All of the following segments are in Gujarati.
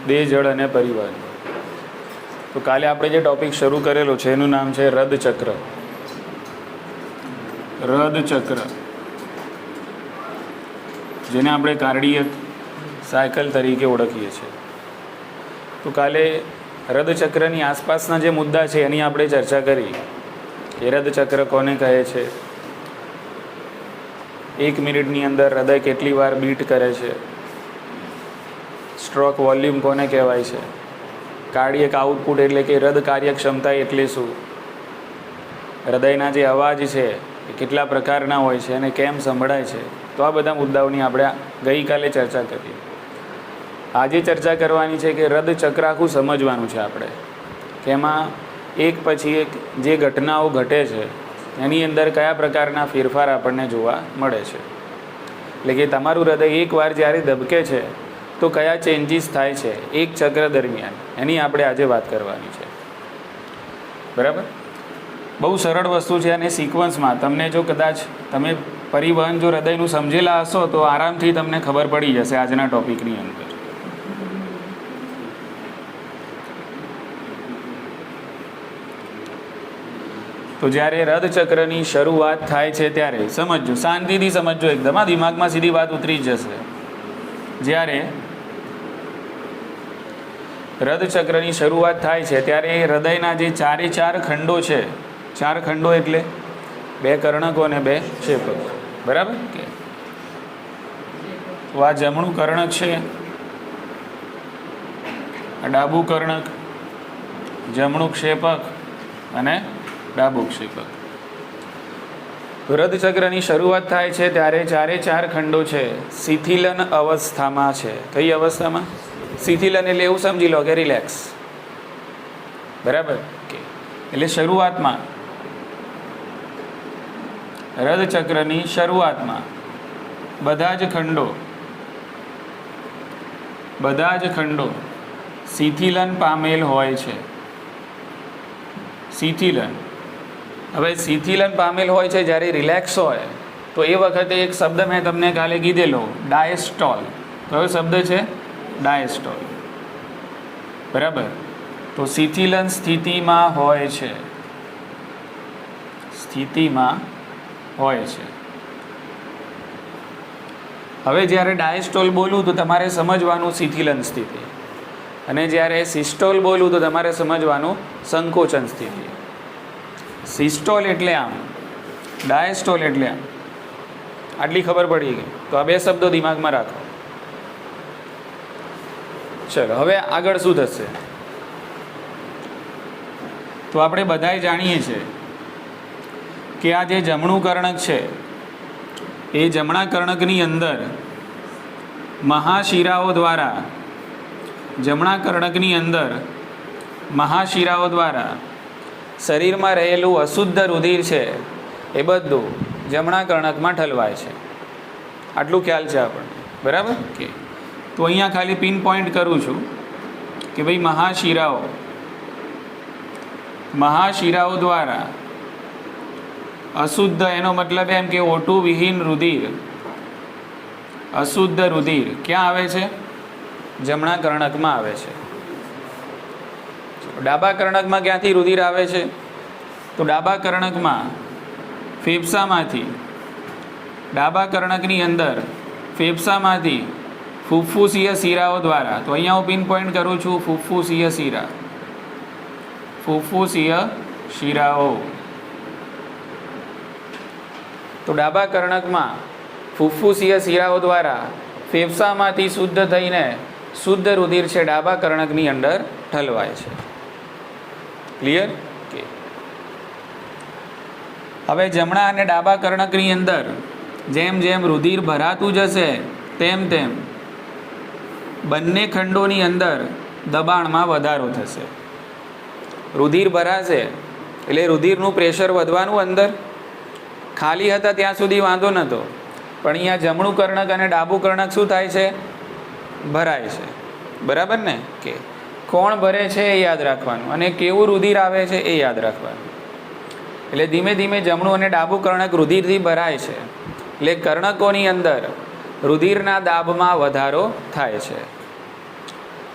દેહ, જળ અને પરિવહન. તો કાલે આપણે જે ટૉપિક શરૂ કરેલો છે એનું નામ છે રદચક્ર. રદચક્ર, જેને આપણે કાર્ડિયક સાયકલ તરીકે ઓળખીએ છીએ. તો કાલે રદચક્રની આસપાસના જે મુદ્દા છે એની આપણે ચર્ચા કરી કે રદચક્ર કોને કહે છે, 1 મિનિટની અંદર હૃદય કેટલી વાર બીટ કરે છે, સ્ટ્રોક વોલ્યુમ કોને કહેવાય છે, કાર્ડિયક આઉટપુટ એટલે કે હૃદ કાર્યક્ષમતા એટલે શું, હૃદયના જે અવાજ છે એ કેટલા પ્રકારના હોય છે અને કેમ સંભળાય છે. તો આ બધા મુદ્દાઓની આપણે ગઈકાલે ચર્ચા કરી. આજે ચર્ચા કરવાની છે કે રદચક્ર આખું સમજવાનું છે આપણે, કે એમાં એક પછી એક જે ઘટનાઓ ઘટે છે એની અંદર કયા પ્રકારના ફેરફાર આપણને જોવા મળે છે. એટલે કે તમારું હૃદય એકવાર જ્યારે ધબકે છે તો કયા ચેન્જીસ થાય છે એક ચક્ર દરમિયાન, એની આપણે આજે વાત કરવાની છે. બરાબર? બહુ સરળ વસ્તુ છે અને સિક્વન્સમાં તમને જો કદાચ તમે પરિવહન જો હૃદયનું સમજેલા હશો તો આરામથી તમને ખબર પડી જશે આજના ટૉપિકની અંદર. તો જ્યારે રદચક્રની શરૂઆત થાય છે ત્યારે સમજજો, શાંતિથી સમજજો, એકદમ આ દિમાગમાં સીધી વાત ઉતરી જ જશે. જ્યારે રદચક્રની શરૂઆત થાય છે ત્યારે હૃદયના જે 4 ખંડો છે, 4 ખંડો એટલે 2 કર્ણકો અને 2 ક્ષેપક. બરાબર કે? તો આ જમણું કર્ણક છે, આ ડાબું કર્ણક, જમણું ક્ષેપક અને ડાબું ક્ષેપક. રદચક્રની શરૂઆત થાય છે ત્યારે 4 ખંડો છે શિથિલન અવસ્થામાં છે. કઈ અવસ્થામાં? શિથિલન એટલે એવું સમજી લો કે રિલેક્સ. બરાબર કે? એટલે શરૂઆતમાં, રદચક્રની શરૂઆતમાં બધા જ ખંડો શિથિલન પામેલ હોય છે. શિથિલન, હવે શિથિલન પામેલ હોય છે જ્યારે રિલેક્સ હોય તો એ વખતે એક શબ્દ મેં તમને કાલે કીધેલો, ડાયસ્ટોલ. કયો શબ્દ છે? ડાયસ્ટોલ. બરાબર? તો શિથિલન સ્થિતિમાં હોય છે, સ્થિતિમાં હોય છે. હવે જ્યારે ડાયસ્ટોલ બોલું તો તમારે સમજવાનું શિથિલન સ્થિતિ, અને જ્યારે સિસ્ટોલ બોલું તો તમારે સમજવાનું સંકોચન સ્થિતિ. સિસ્ટોલ એટલે આમ, ડાયસ્ટોલ એટલે આમ. આટલી ખબર પડી ગઈ? તો આ 2 શબ્દો દિમાગમાં રાખો. ચલો, હવે આગળ શું થશે? તો આપણે બધાય જાણીએ છીએ કે આ જે જમણું કર્ણક છે એ જમણા કર્ણકની અંદર મહાશિરાઓ દ્વારા, જમણા કર્ણકની અંદર મહાશિરાઓ દ્વારા શરીરમાં રહેલું અશુદ્ધ રુધિર છે એ બધું જમણા કર્ણકમાં ઠલવાય છે. આટલું ખ્યાલ છે આપણને. બરાબર કે? તો અહીંયા ખાલી પિન પોઈન્ટ કરું છું કે ભાઈ મહાશિરાઓ દ્વારા અશુદ્ધ, એનો મતલબ એમ કે O2 વિહીન રુધિર, અશુદ્ધ રુધિર ક્યાં આવે છે? જમણા કર્ણકમાં આવે છે. ડાબા કર્ણકમાં ક્યાંથી રુધિર આવે છે? તો ડાબા કર્ણકમાં ફેફસામાંથી, ડાબા કર્ણકની અંદર ફેફસામાંથી ફુફ્ફુસીય શિરાઓ દ્વારા, તો અહીંયા હું પિન પોઈન્ટ કરું છું ફુફ્ફુસીય શિરા, ફુફ્ફુસીય શિરાઓ. તો ડાબા કર્ણકમાં ફુફ્ફુસીય શિરાઓ દ્વારા ફેફસામાંથી શુદ્ધ થઈને શુદ્ધ રુધિર છે ડાબા કર્ણકની અંદર ઠલવાય છે. ક્લિયર કે? હવે જમણા અને ડાબા કર્ણકની અંદર જેમ જેમ રુધિર ભરાતું જશે તેમ તેમ બંને ખંડોની અંદર દબાણમાં વધારો થશે. રુધિર ભરાશે એટલે રુધિરનું પ્રેશર વધવાનું. અંદર ખાલી હતા ત્યાં સુધી વાંધો નહોતો, પણ અહીંયા જમણું કર્ણક અને ડાબું કર્ણક શું થાય છે? ભરાય છે. બરાબર ને? કે કોણ ભરે છે એ યાદ રાખવાનું, અને કેવું રુધિર આવે છે એ યાદ રાખવાનું. એટલે ધીમે ધીમે જમણું અને ડાબું કર્ણક રુધિરથી ભરાય છે, એટલે કર્ણકોની અંદર રુધિરના દાબમાં વધારો થાય છે.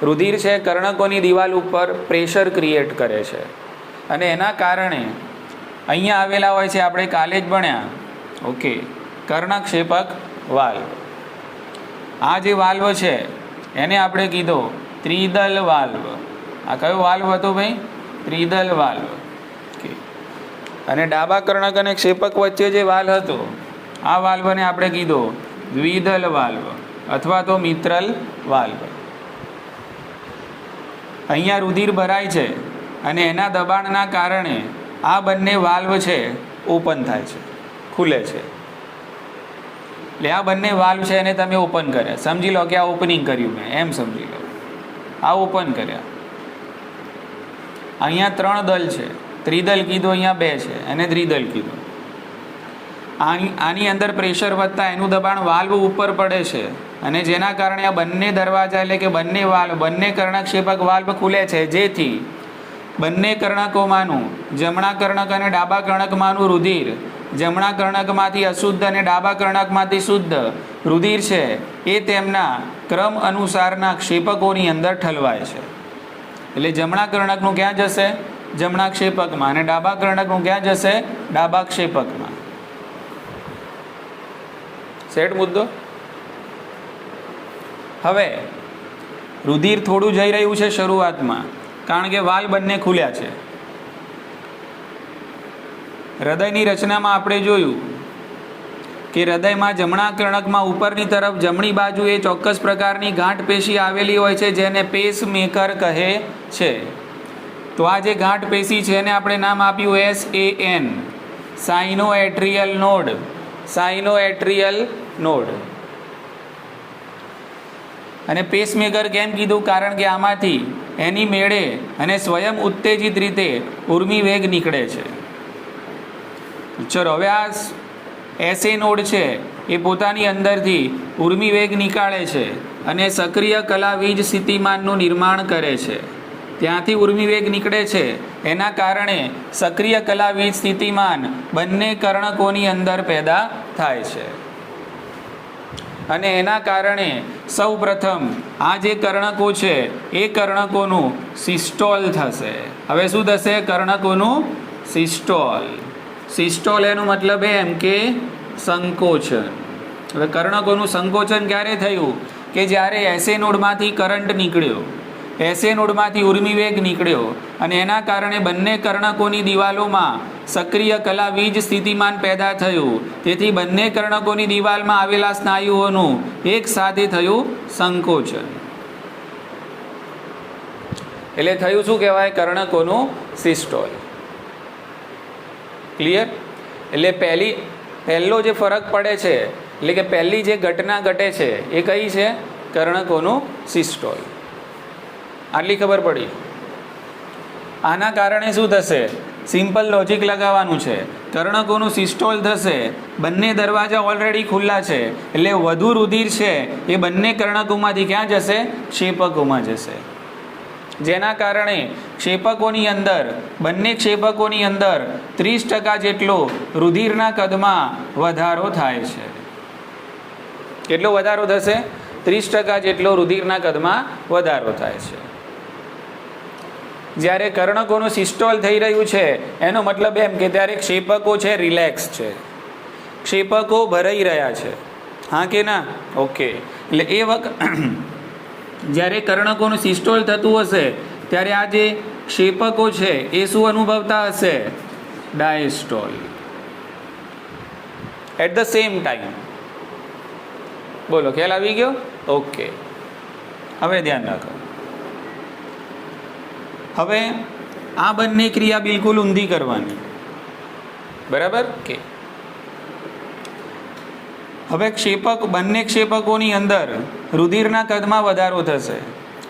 રુધિર છે કર્ણકોની દિવાલ ઉપર પ્રેશર ક્રિએટ કરે છે અને એના કારણે અહીંયા આવેલા હોય છે, આપણે કાલે જ ભણ્યા, ઓકે, કર્ણક્ષેપક વાલ્વ. આ જે વાલ્વ છે એને આપણે કીધો ત્રિદલ વાલ્વ. આ કયો વાલ્વ હતો ભાઈ? ત્રિદલ વાલ્વ. ઓકે. અને ડાબા કર્ણક અને ક્ષેપક વચ્ચે જે વાલ્વ હતો આ વાલ્વને આપણે કીધો દ્વિદલ વાલ્વ અથવા તો મિત્રલ વાલ્વ. અહીંયા રુધિર ભરાય છે અને એના દબાણના કારણે આ બંને વાલ્વ છે ઓપન થાય છે, ખુલે છે. એટલે આ બંને વાલ્વ છે એને તમે ઓપન કર્યા, સમજી લો કે આ ઓપનિંગ કર્યું મેં, એમ સમજી લો. આ ઓપન કર્યા. અહીંયા 3 દલ છે, ત્રિદલ કીધું, અહીંયા 2 છે અને દ્વિદલ કીધું. આની અંદર પ્રેશર વધતા એનું દબાણ વાલ્વ ઉપર પડે છે અને જેના કારણે આ બંને દરવાજા એટલે કે બંને વાલ્વ, બંને કર્ણક્ષેપક વાલ્વ ખુલે છે, જેથી બંને કર્ણકોમાંનું, જમણા કર્ણક અને ડાબા કર્ણકમાંનું રુધિર જમણા કર્ણકમાંથી અશુદ્ધ અને ડાબા કર્ણકમાંથી શુદ્ધ રુધિર છે એ તેમના ક્રમ અનુસારના ક્ષેપકોની અંદર ઠલવાય છે. એટલે જમણા કર્ણકનું ક્યાં જશે? જમણા ક્ષેપકમાં. અને ડાબા કર્ણકનું ક્યાં જશે? ડાબા ક્ષેપકમાં. સેટ મુદ્દો. હવે રુધિર થોડું જઈ રહ્યું છે શરૂઆતમાં, કારણ કે વાલ્વ બંને ખુલ્યા છે. હૃદયની રચનામાં આપણે જોયું કે હૃદયમાં જમણા કર્ણકમાં ઉપરની તરફ જમણી બાજુએ ચોક્કસ પ્રકારની ગાંઠ પેશી આવેલી હોય છે જેને પેસમેકર કહે છે. તો આ જે ગાંઠ પેશી છે એને આપણે નામ આપ્યું SAN, સાઇનોએટ્રિયલ નોડ. સાઇનોએટ્રિયલ નોડ. અને પેસમેકર કેમ કીધું? કારણ કે આમાંથી એની મેળે અને સ્વયં ઉત્તેજિત રીતે ઉર્મી વેગ નીકળે છે. ચલો, હવે આ SA નોડ છે એ પોતાની અંદરથી ઉર્મી વેગ નીકાળે છે અને સક્રિય કલાવીજ સ્થિતિમાનનું નિર્માણ કરે છે. ત્યાંથી ઉર્મી વેગ નીકળે છે, એના કારણે સક્રિય કલાવીજ સ્થિતિમાન બંને કર્ણકોની અંદર પેદા થાય છે. અને એના કારણે સૌ પ્રથમ આ જે કર્ણકો છે એ કર્ણકોનું સિસ્ટોલ થશે. હવે શું થશે? કર્ણકોનું સિસ્ટોલ. સિસ્ટોલ એનો મતલબ એમ કે સંકોચન. હવે કર્ણકોનું સંકોચન ક્યારે થયું? કે જ્યારે SA નોડમાંથી કરંટ નીકળ્યો, SA નોડમાંથી ઉર્મી વેગ નીકળ્યો અને એના કારણે બંને કર્ણકોની દિવાલોમાં સક્રિય કલાવીજ સ્થિતિમાન પેદા થયું. તેથી બંને કર્ણકોની દિવાલમાં આવેલા સ્નાયુઓનું એક સાથે થયું સંકોચન. એટલે થયું શું કહેવાય? કર્ણકોનું સિસ્ટોલ. ક્લિયર? એટલે પહેલો જે ફરક પડે છે, એટલે કે પહેલી જે ઘટના ઘટે છે એ કઈ છે? કર્ણકોનું સિસ્ટોલ. આટલી ખબર પડી. આના કારણે શું થશે? સિમ્પલ લોજિક લગાવવાનું છે. કર્ણકોનું સિસ્ટોલ થશે, બંને દરવાજા ઓલરેડી ખુલ્લા છે, એટલે વધુ રુધિર છે એ બંને કર્ણકોમાંથી ક્યાં જશે? ક્ષેપકોમાં જશે. જેના કારણે ક્ષેપકોની અંદર, બંને ક્ષેપકોની અંદર 30% જેટલો રુધિરના કદમાં વધારો થાય છે. કેટલો વધારો થશે? 30% જેટલો રુધિરના કદમાં વધારો થાય છે. જ્યારે કર્ણકોનું સિસ્ટોલ થઈ રહ્યું છે એનો મતલબ એમ કે ત્યારે ક્ષેપકો છે રિલેક્સ છે, ક્ષેપકો ભરાઈ રહ્યા છે. હા કે ના? ઓકે. એટલે એ વખત જ્યારે કર્ણકોનું સિસ્ટોલ થતું હશે ત્યારે આ જે ક્ષેપકો છે એ શું અનુભવતા હશે? Diastole. At the same time. બોલો, ખ્યાલ આવી ગયો? ઓકે. હવે ધ્યાન રાખો. હવે આ બંને ક્રિયા બિલકુલ ઊંધી કરવાની, બરાબર કે? હવે ક્ષેપક, બંને ક્ષેપકોની અંદર રુધિરના કદમાં વધારો થશે.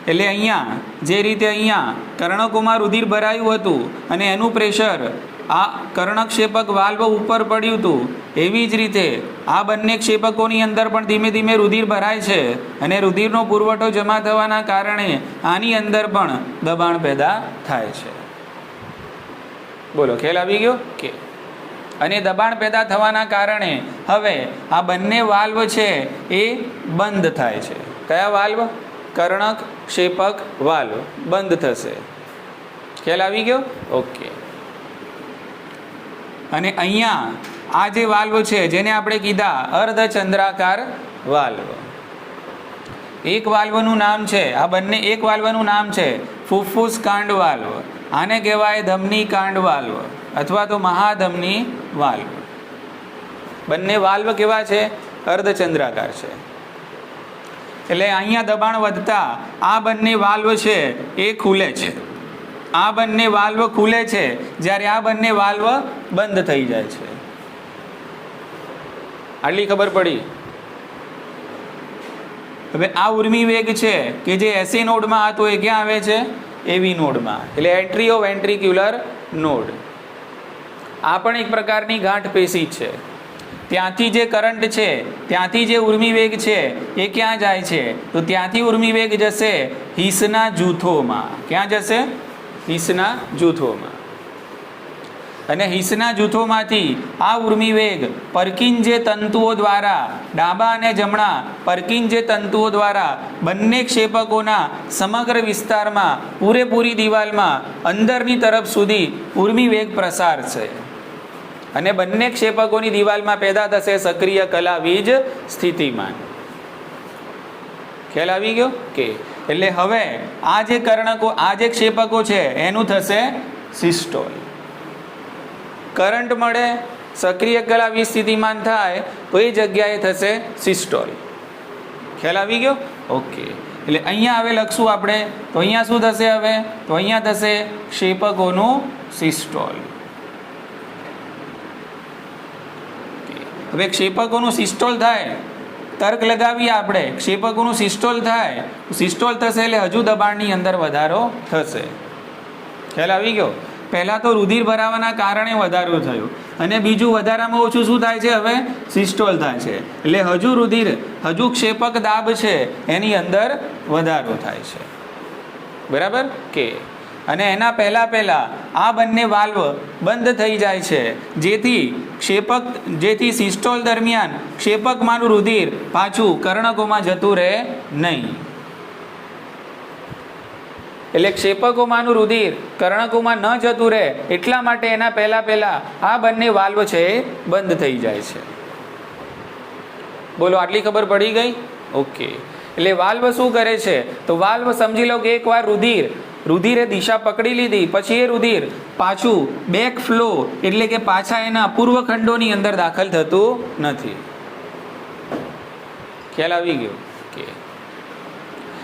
એટલે અહીંયા જે રીતે અહીંયા કર્ણકોમાં રુધિર ભરાયું હતું અને એનું પ્રેશર આ કર્ણક્ષેપક વાલ્વ ઉપર પડ્યું હતું, એવી જ રીતે આ બંને ક્ષેપકોની અંદર પણ ધીમે ધીમે રુધિર ભરાય છે અને રુધિરનો પુરવઠો જમા થવાના કારણે આની અંદર પણ દબાણ પેદા થાય છે. બોલો, ખ્યાલ આવી ગયો કે? અને દબાણ પેદા થવાના કારણે હવે આ બંને વાલ્વ છે એ બંધ થાય છે. કયા વાલ્વ? કર્ણક ક્ષેપક વાલ્વ બંધ થશે. ખ્યાલ આવી ગયો? ઓકે. અને અહીંયા આ જે વાલ્વ છે જેને આપણે કીધા અર્ધચંદ્રાકાર વાલ્વ, એક વાલ્વનું નામ છે, આ બંને એક વાલ્વનું નામ છે ફુફ્ફુસ કાંડ વાલ્વ. આને કહેવાય ધમની કાંડ વાલ્વ અથવા તો મહાધમની વાલ્વ. બંને વાલ્વ કેવા છે? અર્ધચંદ્રાકાર છે. એટલે અહીંયા દબાણ વધતા આ બંને વાલ્વ છે એ ખુલે છે. આ બંને વાલ્વ ખુલે છે જ્યારે આ બંને વાલ્વ બંધ થઈ જાય છે. આટલી ખબર પડી. હવે આ ઉર્મી વેગ છે કે જે એસી નોડમાં હતો એ ક્યાં આવે છે? એવી નોડમાં. એટલે એન્ટ્રી ઓફ વેન્ટ્રિક્યુલર નોડ. આ પણ એક પ્રકારની ગાંઠ પેશી છે. ત્યાંથી જે કરંટ છે, ત્યાંથી જે ઉર્મી વેગ છે એ ક્યાં જાય છે? તો ત્યાંથી ઉર્મી વેગ જશે હિસના જૂથોમાં. ક્યાં જશે? હિસના જૂથોમાં. અને હિસના જૂથોમાંથી આ ઉર્મી વેગ પર્કિન્જે તંતુઓ દ્વારા, ડાબા અને જમણા પર્કિન્જે તંતુઓ દ્વારા બંને ક્ષેપકોના સમગ્ર વિસ્તારમાં, પૂરેપૂરી દિવાલમાં અંદરની તરફ સુધી ઉર્મી વેગ પ્રસારશે. અને બંને ક્ષેપકોની દિવાલમાં પેદા થશે સક્રિય કલાવીજ સ્થિતિમાન. ખ્યાલ આવી ગયો કે? એટલે હવે આ જે કર્ણકો, આ જે ક્ષેપકો છે એનું થશે સિસ્ટોલ. કરંટ મળે, સક્રિય કલાવીજ સ્થિતિમાન થાય તો એ જગ્યાએ થશે સિસ્ટોલ. ખ્યાલ આવી ગયો? ઓકે. એટલે અહીંયા હવે લખશું આપણે, તો અહીંયા શું થશે હવે? તો અહીંયા થશે ક્ષેપકોનું સિસ્ટોલ. હવે ક્ષેપકોનું સિસ્ટોલ થાય, તર્ક લગાવીએ આપણે, ક્ષેપકોનું સિસ્ટોલ થાય, સિસ્ટોલ થશે એટલે હજુ દબાણની અંદર વધારો થશે. ખ્યાલ આવી ગયો? પહેલાં તો રુધિર ભરાવાના કારણે વધારો થયો, અને બીજું વધારામાં ઓછું શું થાય છે? હવે સિસ્ટોલ થાય છે. એટલે હજુ રુધિર, હજુ ક્ષેપક દાબ છે એની અંદર વધારો થાય છે. બરાબર કે? અને એના પહેલાં આ બંને વાલ્વ બંધ થઈ જાય છે, જેથી સિસ્ટોલ દરમિયાન ક્ષેપકમાંનું રુધિર પાછું કર્ણકોમાં જતું રહે નહીં. એટલે ક્ષેપકોમાંનું રુધિર કર્ણકોમાં ન જતું રહે એટલા માટે એના પહેલાં આ બંને વાલ્વ છે એ બંધ થઈ જાય છે. બોલો, આટલી ખબર પડી ગઈ? ઓકે. એટલે વાલ્વ શું કરે છે? તો વાલ્વ સમજી લો કે એકવાર રુધિરે દિશા પકડી લીધી, પછી એ રુધિર પાછું બેક ફ્લો એટલે કે પાછા એના પૂર્વખંડોની અંદર દાખલ થતું નથી. ખ્યાલ આવી ગયો કે?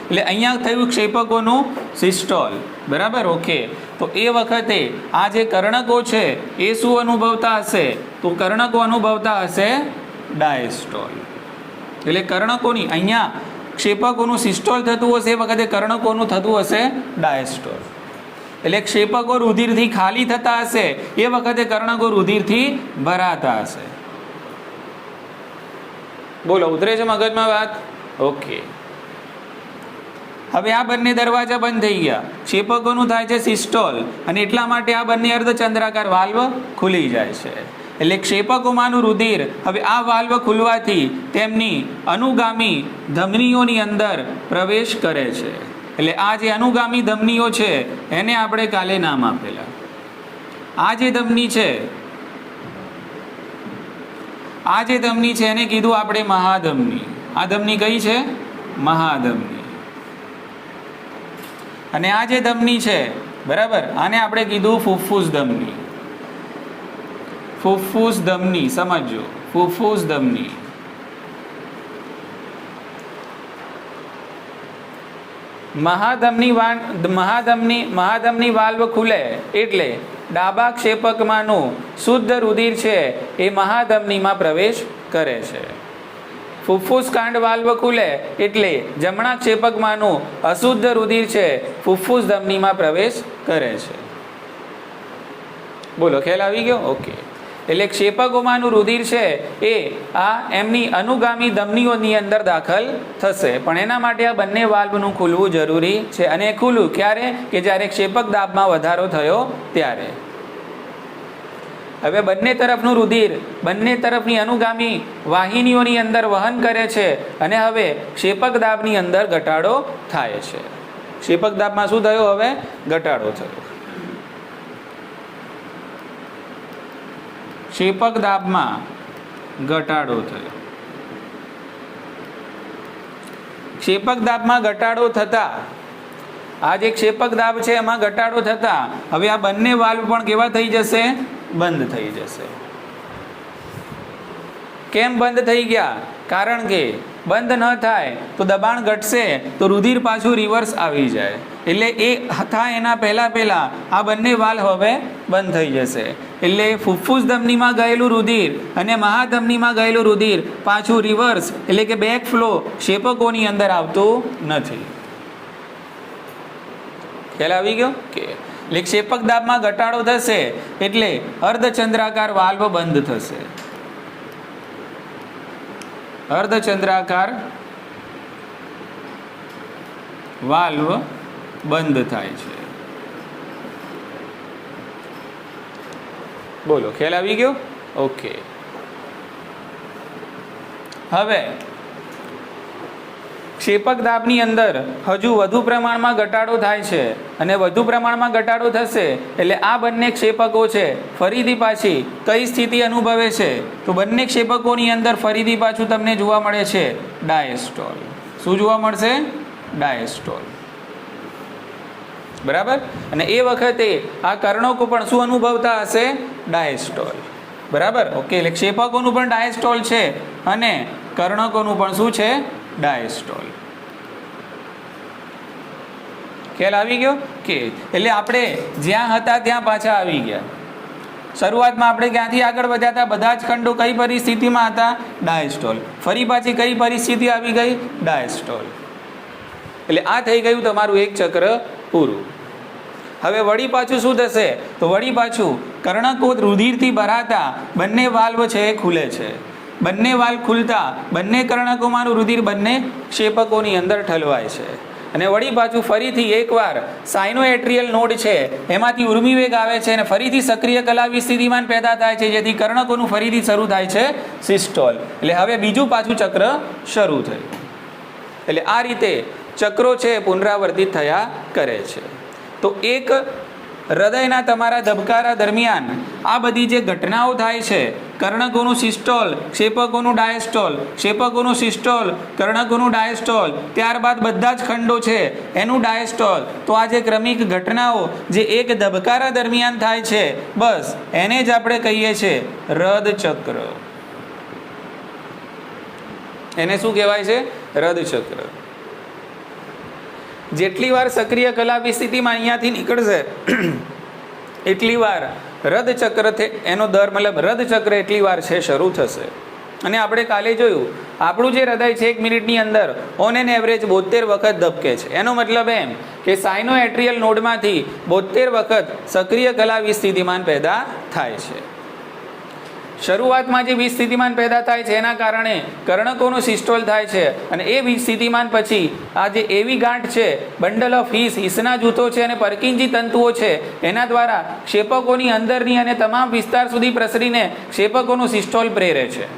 એટલે અહીંયા થયું ક્ષેપકોનું સિસ્ટોલ. બરાબર? ઓકે. તો એ વખતે આ જે કર્ણકો છે એ શું અનુભવતા હશે? તો કર્ણકો અનુભવતા હશે ડાયસ્ટોલ. એટલે કર્ણકોની અહીંયા ક્ષેપકોનું સિસ્ટોલ થતું હશે એ વખતે કર્ણકોનું થતું હશે ડાયસ્ટોલ. એટલે ક્ષેપકો રુધિરથી ખાલી થતા હશે એ વખતે કર્ણકો રુધિરથી ભરાતા હશે. બોલો, ઉતરે છે મગજમાં વાત? ઓકે. હવે આ બંને દરવાજા બંધ થઈ ગયા, ક્ષેપકોનું થાય છે સિસ્ટોલ, અને એટલા માટે આ બંને અર્ધચંદ્રાકાર વાલ્વ ખુલી જાય છે. એટલે ક્ષેપકોમાંનું રુધિર હવે આ વાલ્વ ખુલવાથી તેમની અનુગામી ધમનીઓની અંદર પ્રવેશ કરે છે. એટલે આ જે અનુગામી ધમનીઓ છે એને આપણે કાલે નામ આપેલા. આ જે ધમની છે એને કીધું આપણે મહાધમની. આ ધમની કઈ છે? મહાધમની. અને આ જે ધમની છે, બરાબર, આને આપણે કીધું ફુફ્ફુસ ધમની. ફુફ્ફુસ ધમની સમજો. ફુફ્ફુસ ધમની. મહાધમની વાલ્વ ખુલે એટલે ડાબા ક્ષેપકમાંનું શુદ્ધ રુધિર છે એ મહાધમનીમાં પ્રવેશ કરે છે. ફુફ્ફુસ કાંડ વાલ્વ ખુલે એટલે જમણા ક્ષેપકમાંનું અશુદ્ધ રુધિર છે ફુફ્ફુસ ધમનીમાં પ્રવેશ કરે છે. બોલો, ખ્યાલ આવી ગયો? ઓકે. એટલે ક્ષેપકોમાંનું રુધિર છે એ આ એમની અનુગામી ધમનીઓની અંદર દાખલ થશે, પણ એના માટે આ બંને વાલ્વનું ખુલવું જરૂરી છે. અને ખુલ્લું ક્યારે? કે જ્યારે ક્ષેપક દાબમાં વધારો થયો ત્યારે. હવે બંને તરફનું રુધિર બંને તરફની અનુગામી વાહિનીઓની અંદર વહન કરે છે અને હવે ક્ષેપક દાબની અંદર ઘટાડો થાય છે. ક્ષેપક દાબમાં શું થયું? હવે ઘટાડો થયો. ક્ષેપક દાબમાં ઘટાડો થયો. ક્ષેપક દાબમાં ઘટાડો થતા આ જે ક્ષેપક દાબ છે એમાં ઘટાડો થતા હવે આ બંને વાલ્વ પણ કેવા થઈ જશે? બંધ થઈ જશે. કેમ બંધ થઈ ગયા? કારણ કે બંધ ન થાય તો દબાણ ઘટશે તો રુધિર પાછું રિવર્સ આવી જાય. એટલે એ થાય એના પહેલા આ બંને વાલ્વ હવે બંધ થઈ જશે. એટલે ફુફ્ફુસ ધમનીમાં ગયેલું રુધિર અને મહાધમનીમાં ગયેલું રુધિર પાછું રિવર્સ એટલે કે બેક ફ્લો ક્ષેપકોની અંદર આવતું નથી. ખ્યાલ આવી ગયો કે એટલે ક્ષેપક દાબમાં ઘટાડો થશે એટલે અર્ધચંદ્રાકાર વાલ્વ બંધ થશે. અર્ધચંદ્રાકાર વાલ્વ બંધ થાય છે. બોલો, ખ્યાલ આવી ગયો? ઓકે. હવે ક્ષેપક દાબની અંદર હજુ વધુ પ્રમાણમાં ઘટાડો થાય છે અને વધુ પ્રમાણમાં ઘટાડો થશે એટલે આ બંને ક્ષેપકો છે ફરીથી પાછી કઈ સ્થિતિ અનુભવે છે? તો બંને ક્ષેપકોની અંદર ફરીથી પાછું તમને જોવા મળે છે ડાયસ્ટોલ. શું જોવા મળશે? ડાયસ્ટોલ. બરાબર. અને એ વખતે આ કર્ણકો પણ શું અનુભવતા હશે? ડાયસ્ટોલ. બરાબર. ઓકે. એટલે ક્ષેપકોનું પણ ડાયસ્ટોલ છે અને કર્ણકોનું પણ શું છે? ડાયસ્ટોલ. ખ્યાલ આવી ગયો કે એટલે આપણે જ્યાં હતા ત્યાં પાછા આવી ગયા. શરૂઆતમાં આપણે ક્યાંથી આગળ વધ્યા હતા? બધા જ ખંડો કઈ પરિસ્થિતિમાં હતા? ડાયસ્ટોલ. ફરી પાછી કઈ પરિસ્થિતિ આવી ગઈ? ડાયસ્ટોલ. એટલે આ થઈ ગયું તમારું એક ચક્ર પૂરું. હવે વળી પાછું શું થશે? તો વળી પાછું કર્ણકો રુધિરથી ભરાતા બંને વાલ્વ છે એ ખુલે છે. બંને વાલ્વ ખુલતા બંને કર્ણકોમાંનું રુધિર બંને ક્ષેપકોની અંદર ઠલવાય છે અને વળી પાછું ફરીથી એકવાર સાઇનોએટ્રિયલ નોડ છે એમાંથી ઉર્મિવેગ આવે છે અને ફરીથી સક્રિય કલાવી સ્થિતિમાન પેદા થાય છે જેથી કર્ણકોનું ફરીથી શરૂ થાય છે સિસ્ટોલ. એટલે હવે બીજું પાછું ચક્ર શરૂ થયું. એટલે આ રીતે ચક્રો છે પુનરાવર્તિત થયા કરે છે. તો એક હૃદયના તમારા ધબકારા દરમિયાન આ બધી જે ઘટનાઓ થાય છે કર્ણકોનું સિસ્ટોલ, ક્ષેપકોનું ડાયસ્ટોલ, ક્ષેપકોનું સિસ્ટોલ, કર્ણકોનું ડાયસ્ટોલ, ત્યારબાદ બધા જ ખંડો છે એનું ડાયસ્ટોલ. તો આ જે ક્રમિક ઘટનાઓ જે એક ધબકારા દરમિયાન થાય છે બસ એને જ આપણે કહીએ છીએ હૃદ ચક્ર. એને શું કહેવાય છે? હૃદ ચક્ર. જેટલી વાર સક્રિય કલાવી સ્થિતિમાં અહીંયાથી નીકળશે એટલી વાર હૃદ ચક્ર એનો દર મતલબ હૃદ ચક્ર એટલી વાર છે શરૂ થશે. અને આપણે કાલે જોયું આપણું જે હૃદય છે 1 મિનિટની અંદર ઓન એન એવરેજ 72 વખત ધબકે છે. એનો મતલબ એમ કે સાઇનોએટ્રિયલ નોડમાંથી 72 વખત સક્રિય કલાવી સ્થિતિમાન પેદા થાય છે. શરૂઆતમાં જે વિસ્થિતિમાન પેદા થાય છે એના કારણે કર્ણકોનો સિસ્ટોલ થાય છે અને એ વિસ્થિતિમાન પછી આ જે એવી ગાંઠ છે બંડલ ઓફ હિસના જૂથો છે અને પરકિંજી તંતુઓ છે એના દ્વારા ક્ષેપકોની અંદરની અને તમામ વિસ્તાર સુધી પ્રસરીને ક્ષેપકોનું સિસ્ટોલ પ્રેરે છે.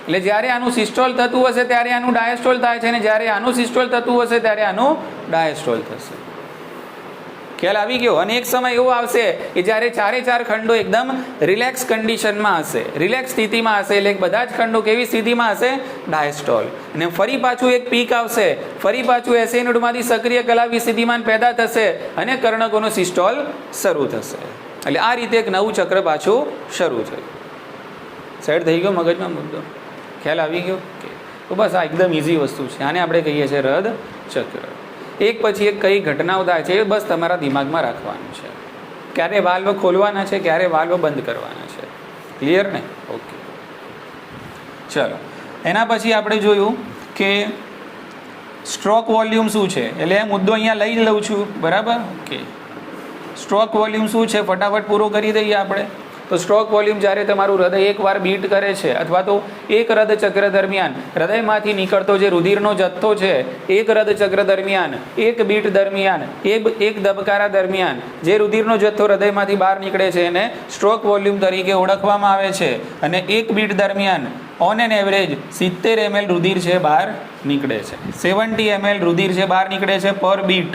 એટલે જ્યારે આનું સિસ્ટોલ થતું હશે ત્યારે આનું ડાયસ્ટોલ થાય છે અને જ્યારે આનું સિસ્ટોલ થતું હશે ત્યારે આનું ડાયસ્ટોલ થશે. ખ્યાલ આવી ગયો? અને એક સમય એવો આવશે કે જ્યારે 4 ખંડો એકદમ રિલેક્સ કન્ડિશનમાં હશે, રિલેક્સ સ્થિતિમાં હશે. એટલે બધા જ ખંડો કેવી સ્થિતિમાં હશે? ડાયસ્ટોલ. અને ફરી પાછું એક પીક આવશે, ફરી પાછું એસએ નોડમાંથી સક્રિય કલાવી સ્થિતિમાન પેદા થશે અને કર્ણકોનો સિસ્ટોલ શરૂ થશે. એટલે આ રીતે એક નવું ચક્ર પાછું શરૂ થયું. સેટ થઈ ગયો મગજમાં મુદ્દો? ખ્યાલ આવી ગયો? તો બસ આ એકદમ ઇઝી વસ્તુ છે. આને આપણે કહીએ છીએ હૃદ ચક્ર. એક પછી એક કઈ ઘટનાઓ થાય છે એ બસ તમારા દિમાગમાં રાખવાનું છે. ક્યારે વાલ્વ ખોલવાના છે, ક્યારે વાલ્વ બંધ કરવાના છે. ક્લિયર ને? ઓકે. ચલો એના પછી આપણે જોયું કે સ્ટ્રોક વોલ્યુમ શું છે. એટલે એ મુદ્દો અહીંયા લઈ લઉં છું. બરાબર? ઓકે. સ્ટ્રોક વોલ્યુમ શું છે ફટાફટ પૂરો કરી દઈએ આપણે. તો સ્ટ્રોક વોલ્યુમ જ્યારે તમારું હૃદય એકવાર બીટ કરે છે અથવા તો એક હૃદચક્ર દરમિયાન હૃદયમાંથી નીકળતો જે રુધિરનો જથ્થો છે, એક હૃદચક્ર દરમિયાન, એક બીટ દરમિયાન, એક ધબકારા દરમિયાન જે રુધિરનો જથ્થો હૃદયમાંથી બહાર નીકળે છે એને સ્ટ્રોક વોલ્યુમ તરીકે ઓળખવામાં આવે છે. અને એક બીટ દરમિયાન ઓન એન એવરેજ 70 ml રુધિર છે બહાર નીકળે છે. 70 ml રુધિર છે બહાર નીકળે છે પર બીટ.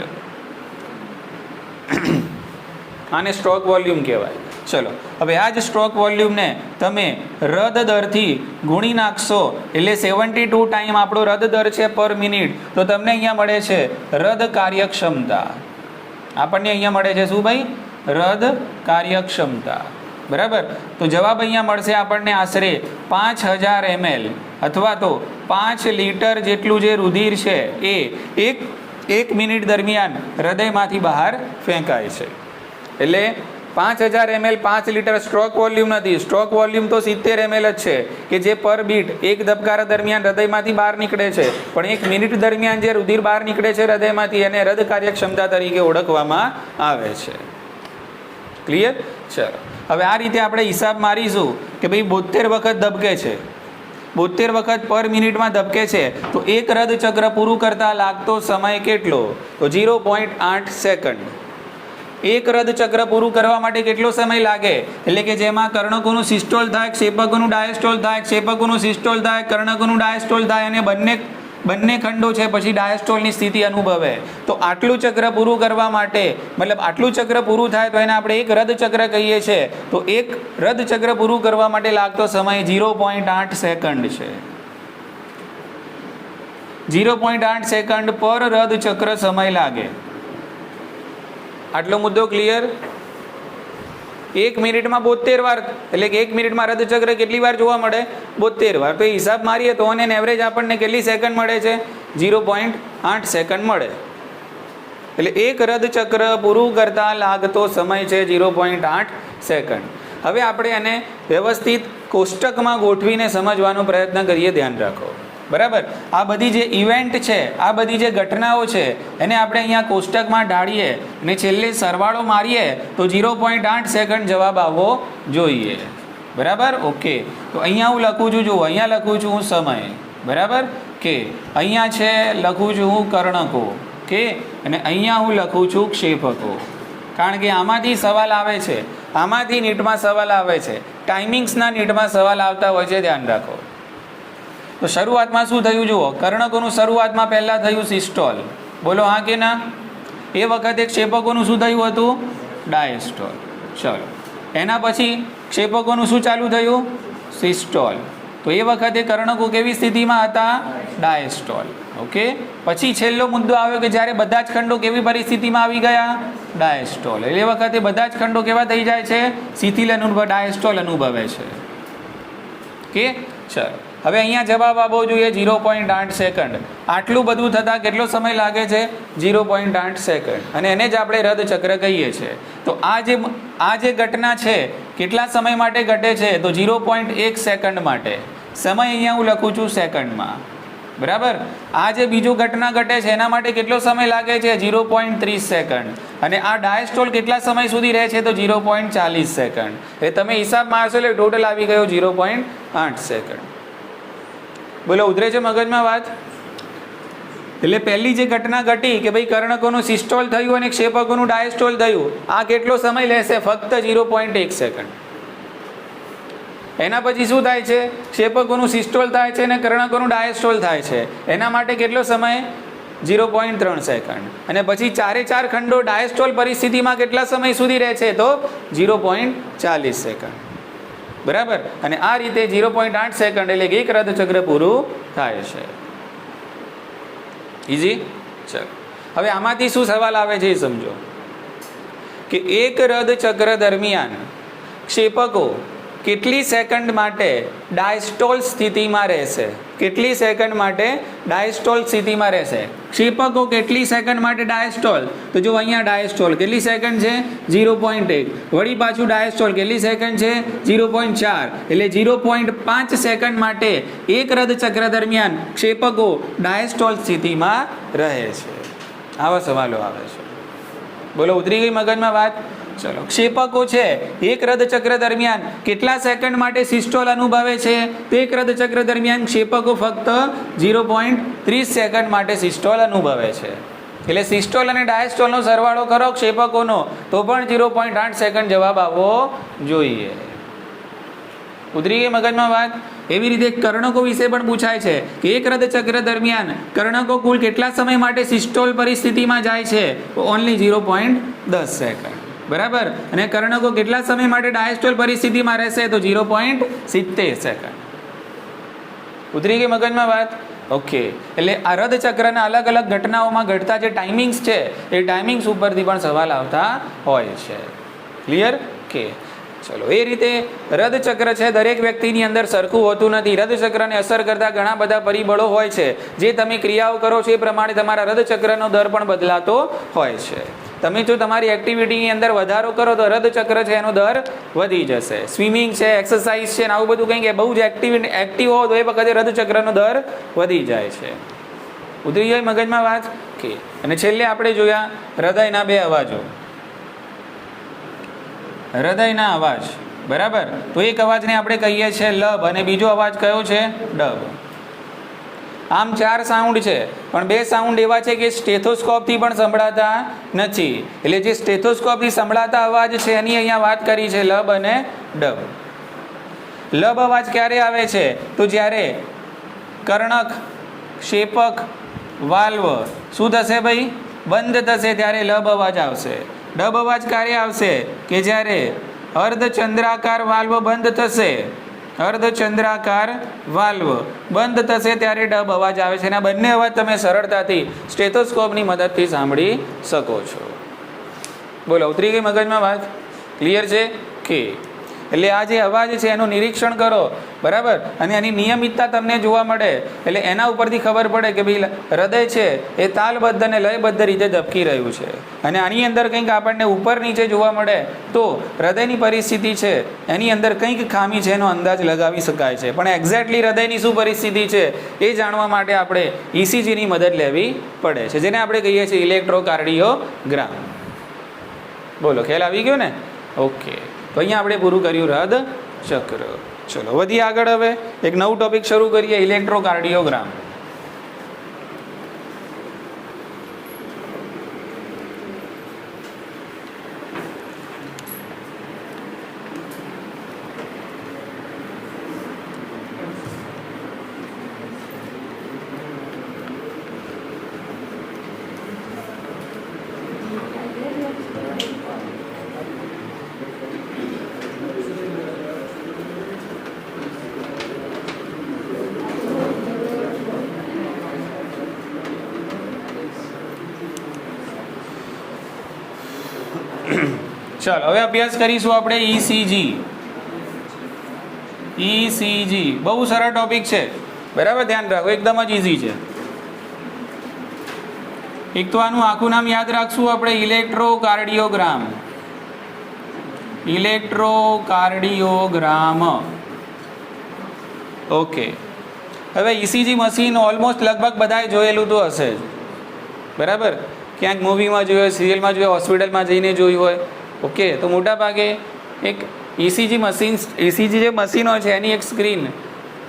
આને સ્ટ્રોક વોલ્યુમ કહેવાય. ચલો, હવે આ જ સ્ટ્રોક વોલ્યુમને તમે રદ દરથી ગુણી નાખશો એટલે 72 ટાઈમ આપણો રદ દર છે પર મિનિટ, તો તમને અહીંયા મળે છે રદ કાર્યક્ષમતા. આપણને અહીંયા મળે છે શું ભાઈ? રદ કાર્યક્ષમતા. બરાબર. તો જવાબ અહીંયા મળશે આપણને આશરે 5000 ml અથવા તો 5 લીટર જેટલું જે રુધિર છે એ એક મિનિટ દરમિયાન હૃદયમાંથી બહાર ફેંકાય છે. એટલે 5000 ml 5 લીટર સ્ટ્રોક વોલ્યુમ નથી. સ્ટ્રોક વોલ્યુમ તો 70 ml જ છે કે જે પર બીટ એક ધબકારા દરમિયાન હૃદયમાંથી બહાર નીકળે છે. પણ એક મિનિટ દરમિયાન જે રુધિર બહાર નીકળે છે હૃદયમાંથી એને રદ કાર્યક્ષમતા તરીકે ઓળખવામાં આવે છે. ક્લિયર? ચલો, હવે આ રીતે આપણે હિસાબ મારીશું કે ભાઈ 72 વખત ધબકે છે, 72 વખત પર મિનિટમાં ધબકે છે, તો એક રદચક્ર પૂરું કરતા લાગતો સમય કેટલો? તો 0.8 સેકન્ડ. એક રદચક્ર પૂરું કરવા માટે કેટલો સમય લાગે? એટલે કે જેમાં કર્ણકોનું સિસ્ટોલ થાય, ક્ષેપકોનું ડાયસ્ટોલ થાય, ક્ષેપકોનું સિસ્ટોલ થાય, કર્ણકોનું ડાયસ્ટોલ થાય અને બંને ખંડો છે પછી ડાયસ્ટોલની સ્થિતિ અનુભવે. તો આટલું ચક્ર પૂરું કરવા માટે, મતલબ આટલું ચક્ર પૂરું થાય તો એને આપણે એક રદચક્ર કહીએ છીએ. તો એક રદચક્ર પૂરું કરવા માટે લાગતો સમય 0.8 સેકન્ડ છે. 0.8 સેકન્ડ પર રદચક્ર સમય લાગે. આટલો મુદ્દો ક્લિયર? એક મિનિટમાં 72 વાર, એટલે કે એક મિનિટમાં રદચક્ર કેટલી વાર જોવા મળે? 72 વાર. તો એ હિસાબ મારીએ તો ઓન એન એવરેજ આપણને કેટલી સેકન્ડ મળે છે? 0.8 સેકન્ડ મળે. એટલે એક રદચક્ર પૂરું કરતા લાગતો સમય છે 0.8 સેકન્ડ. હવે આપણે એને વ્યવસ્થિત કોષ્ટકમાં ગોઠવીને સમજવાનો પ્રયત્ન કરીએ. ધ્યાન રાખો. બરાબર. આ બધી જે ઇવેન્ટ છે, આ બધી જે ઘટનાઓ છે એને આપણે અહીંયા કોષ્ટકમાં ઢાળીએ અને છેલ્લે સરવાળો મારીએ તો 0.8 સેકન્ડ જવાબ આવવો જોઈએ. બરાબર. ઓકે. તો અહીંયા હું લખું છું, જુઓ અહીંયા લખું છું હું સમય. બરાબર. કે અહીંયા છે લખું છું હું કર્ણકો. કે અને અહીંયા હું લખું છું ક્ષેપકો. કારણ કે આમાંથી સવાલ આવે છે, આમાંથી નીટમાં સવાલ આવે છે, ટાઈમિંગ્સના નીટમાં સવાલ આવતા હોય છે. ધ્યાન રાખો. તો શરૂઆતમાં શું થયું જુઓ? કર્ણકોનું શરૂઆતમાં પહેલાં થયું સિસ્ટોલ. બોલો હા કે ના? એ વખતે ક્ષેપકોનું શું થયું હતું? ડાયસ્ટોલ. ચલો, એના પછી ક્ષેપકોનું શું ચાલુ થયું? સિસ્ટોલ. તો એ વખતે કર્ણકો કેવી સ્થિતિમાં હતા? ડાયસ્ટોલ. ઓકે. પછી છેલ્લો મુદ્દો આવ્યો કે જ્યારે બધા જ ખંડો કેવી પરિસ્થિતિમાં આવી ગયા? ડાયસ્ટોલ. એટલે એ વખતે બધા જ ખંડો કેવા થઈ જાય છે? શિથિલ અનુભવ, ડાયસ્ટોલ અનુભવે છે. કે ચલો, હવે અહીંયા જવાબ આવવો જોઈએ 0.8 સેકન્ડ. આટલું બધું થતાં કેટલો સમય લાગે છે? 0.8 સેકન્ડ. અને એને જ આપણે રદચક્ર કહીએ છીએ. તો આ જે ઘટના છે કેટલા સમય માટે ઘટે છે? તો 0.1 સેકન્ડ માટે. સમય અહીંયા હું લખું છું સેકન્ડમાં. બરાબર. આ જે બીજું ઘટના ઘટે છે એના માટે કેટલો સમય લાગે છે? 0.30 સેકન્ડ. અને આ ડાયસ્ટોલ કેટલા સમય સુધી રહે છે? તો 0.40 સેકન્ડ. એટલે તમે હિસાબ મારશો એટલે ટોટલ આવી ગયો 0.8 સેકન્ડ. બોલો, ઉતરે છે મગજમાં વાત? એટલે પહેલી જે ઘટના ઘટી કે ભાઈ કર્ણકોનું સિસ્ટોલ થયું અને ક્ષેપકોનું ડાયસ્ટોલ થયું, આ કેટલો સમય લેશે? ફક્ત 0.1 સેકન્ડ. એના પછી શું થાય છે? ક્ષેપકોનું સિસ્ટોલ થાય છે અને કર્ણકોનું ડાયસ્ટોલ થાય છે. એના માટે કેટલો સમય? 0.3 સેકન્ડ. અને પછી ચારે ચાર ખંડો ડાયસ્ટોલ પરિસ્થિતિમાં કેટલા સમય સુધી રહે છે? તો 0.40 સેકન્ડ. બરાબર. અને આ રીતે 0.8 સેકન્ડ એટલે એક રદચક્ર પૂરું થાય છે. ઇઝી? ચલો, હવે આમાંથી શું સવાલ આવે છે એ સમજો કે એક રદચક્ર દરમિયાન ક્ષેપકો કેટલી સેકન્ડ માટે ડાયસ્ટોલ સ્થિતિમાં રહેશે? કેટલી સેકન્ડ માટે ડાયસ્ટોલ સ્થિતિમાં રહેશે? ક્ષેપકો કેટલી સેકન્ડ માટે ડાયસ્ટોલ? તો જો અહીંયા ડાયસ્ટોલ કેટલી સેકન્ડ છે? 0.1. વળી પાછું ડાયસ્ટોલ કેટલી સેકન્ડ છે? 0.4. એટલે 0.5 સેકન્ડ માટે એક રદચક્ર દરમિયાન ક્ષેપકો ડાયસ્ટોલ સ્થિતિમાં રહે છે. આવા સવાલો આવે છે. બોલો, ઉતરી ગઈ મગજમાં વાત? ચલો, ક્ષેપકો છે એક રદચક્ર દરમિયાન કેટલા સેકન્ડ માટે સિસ્ટોલ અનુભવે છે? તો એક રદચક્ર દરમિયાન ક્ષેપકો ફક્ત 0.30 સેકન્ડ માટે સિસ્ટોલ અનુભવે છે. એટલે સિસ્ટોલ અને ડાયસ્ટોલનો સરવાળો કરો ક્ષેપકોનો તો પણ 0.8 સેકન્ડ જવાબ આવવો જોઈએ. ઉતરી ગઈ મગજમાં વાત? એવી રીતે કર્ણકો વિશે પણ પૂછાય છે કે એક રદચક્ર દરમિયાન કર્ણકો કુલ કેટલા સમય માટે સિસ્ટોલ પરિસ્થિતિમાં જાય છે? Only 0.10 second. બરાબર. અને કર્ણકો કેટલા સમય માટે ડાયસ્ટોલ પરિસ્થિતિમાં રહેશે? તો 0.70 સેકન્ડ. ઉતરી ગઈ મગજમાં વાત? ઓકે. એટલે આ રદચક્રના અલગ અલગ ઘટનાઓમાં ઘટતા જે ટાઈમિંગ્સ છે એ ટાઈમિંગ્સ ઉપરથી પણ સવાલ આવતા હોય છે. ક્લિયર? કે ચલો, એ રીતે રદચક્ર છે દરેક વ્યક્તિની અંદર સરખું હોતું નથી. રદચક્રને અસર કરતા ઘણા બધા પરિબળો હોય છે. જે તમે ક્રિયાઓ કરો છો એ પ્રમાણે તમારા રદચક્રનો દર પણ બદલાતો હોય છે. તમે જો તમારી એક્ટિવિટીની અંદર વધારો કરો તો રદચક્ર છે એનો દર વધી જશે. સ્વિમિંગ છે, એક્સરસાઇઝ છે, આવું બધું કંઈ કે બહુ જ એક્ટિવ હો તો એ વખતે રદચક્રનો દર વધી જાય છે. ઉતરી જાય મગજમાં વાત? કે અને છેલ્લે આપણે જોયા હૃદયના બે અવાજો. હૃદયના અવાજ. બરાબર. તો એક અવાજને આપણે કહીએ છીએ લબ અને બીજો અવાજ કયો છે? ડબ. આમ 4 સાઉન્ડ છે પણ 2 સાઉન્ડ એવા છે કે સ્ટેથોસ્કોપથી પણ સંભળાતા નથી. એટલે જે સ્ટેથોસ્કોપથી સંભળાતા અવાજ છે એની અહીંયા વાત કરી છે લબ અને ડબ. લબ અવાજ ક્યારે આવે છે? તો જ્યારે કર્ણક, ક્ષેપક, વાલ્વ શું થશે ભાઈ? બંધ થશે ત્યારે લબ અવાજ આવશે. ડબ અવાજ ક્યારે આવશે? કે જ્યારે અર્ધચંદ્રાકાર વાલ્વ બંધ થશે. અર્ધચંદ્રાકાર વાલ્વ બંધ થશે ત્યારે ડબ અવાજ આવે છે. અને આ બંને અવાજ તમે સરળતાથી સ્ટેથોસ્કોપની મદદથી સાંભળી શકો છો. બોલો, ઉતરી ગઈ મગજમાં વાત? ક્લિયર છે? કે એટલે આ જે અવાજ છે એનું નિરીક્ષણ કરો. બરાબર. અને એની નિયમિતતા તમને જોવા મળે એટલે એના ઉપરથી ખબર પડે કે ભાઈ હૃદય છે એ તાલબદ્ધ અને લયબદ્ધ રીતે ધબકી રહ્યું છે. અને આની અંદર કંઈક આપણને ઉપર નીચે જોવા મળે તો હૃદયની પરિસ્થિતિ છે એની અંદર કંઈક ખામી છે એનો અંદાજ લગાવી શકાય છે. પણ એક્ઝેક્ટલી હૃદયની શું પરિસ્થિતિ છે એ જાણવા માટે આપણે ઇસીજીની મદદ લેવી પડે છે, જેને આપણે કહીએ છીએ ઇલેક્ટ્રોકાર્ડિયોગ્રામ. બોલો, ખ્યાલ આવી ગયો ને? ઓકે. તો અહીંયા આપણે પૂરું કર્યું હૃદચક્ર. ચલો વધીએ આગળ. હવે એક નવું ટોપિક શરૂ કરીએ, ઇલેક્ટ્રોકાર્ડિયોગ્રામ. ચાલો હવે અભ્યાસ કરીશું આપણે ઈસીજી. ઈસીજી બહુ સરળ ટોપિક છે. બરાબર, ધ્યાન રાખો, એકદમ જ ઇઝી છે. એક તો આનું આખું નામ યાદ રાખશું આપણે, ઇલેક્ટ્રોકાર્ડિયોગ્રામ. ઇલેક્ટ્રોકાર્ડિયોગ્રામ. ઓકે. હવે ઈસીજી મશીન ઓલમોસ્ટ લગભગ બધાએ જોયેલું તો હશે જ. બરાબર, ક્યાંક મૂવીમાં જોયું, સિરિયલમાં જોયું, હોસ્પિટલમાં જઈને જોયું હોય. ઓકે. તો મોટા ભાગે એક ઈસીજી મશીન, ઈસીજી જે મશીનો છે એની એક સ્ક્રીન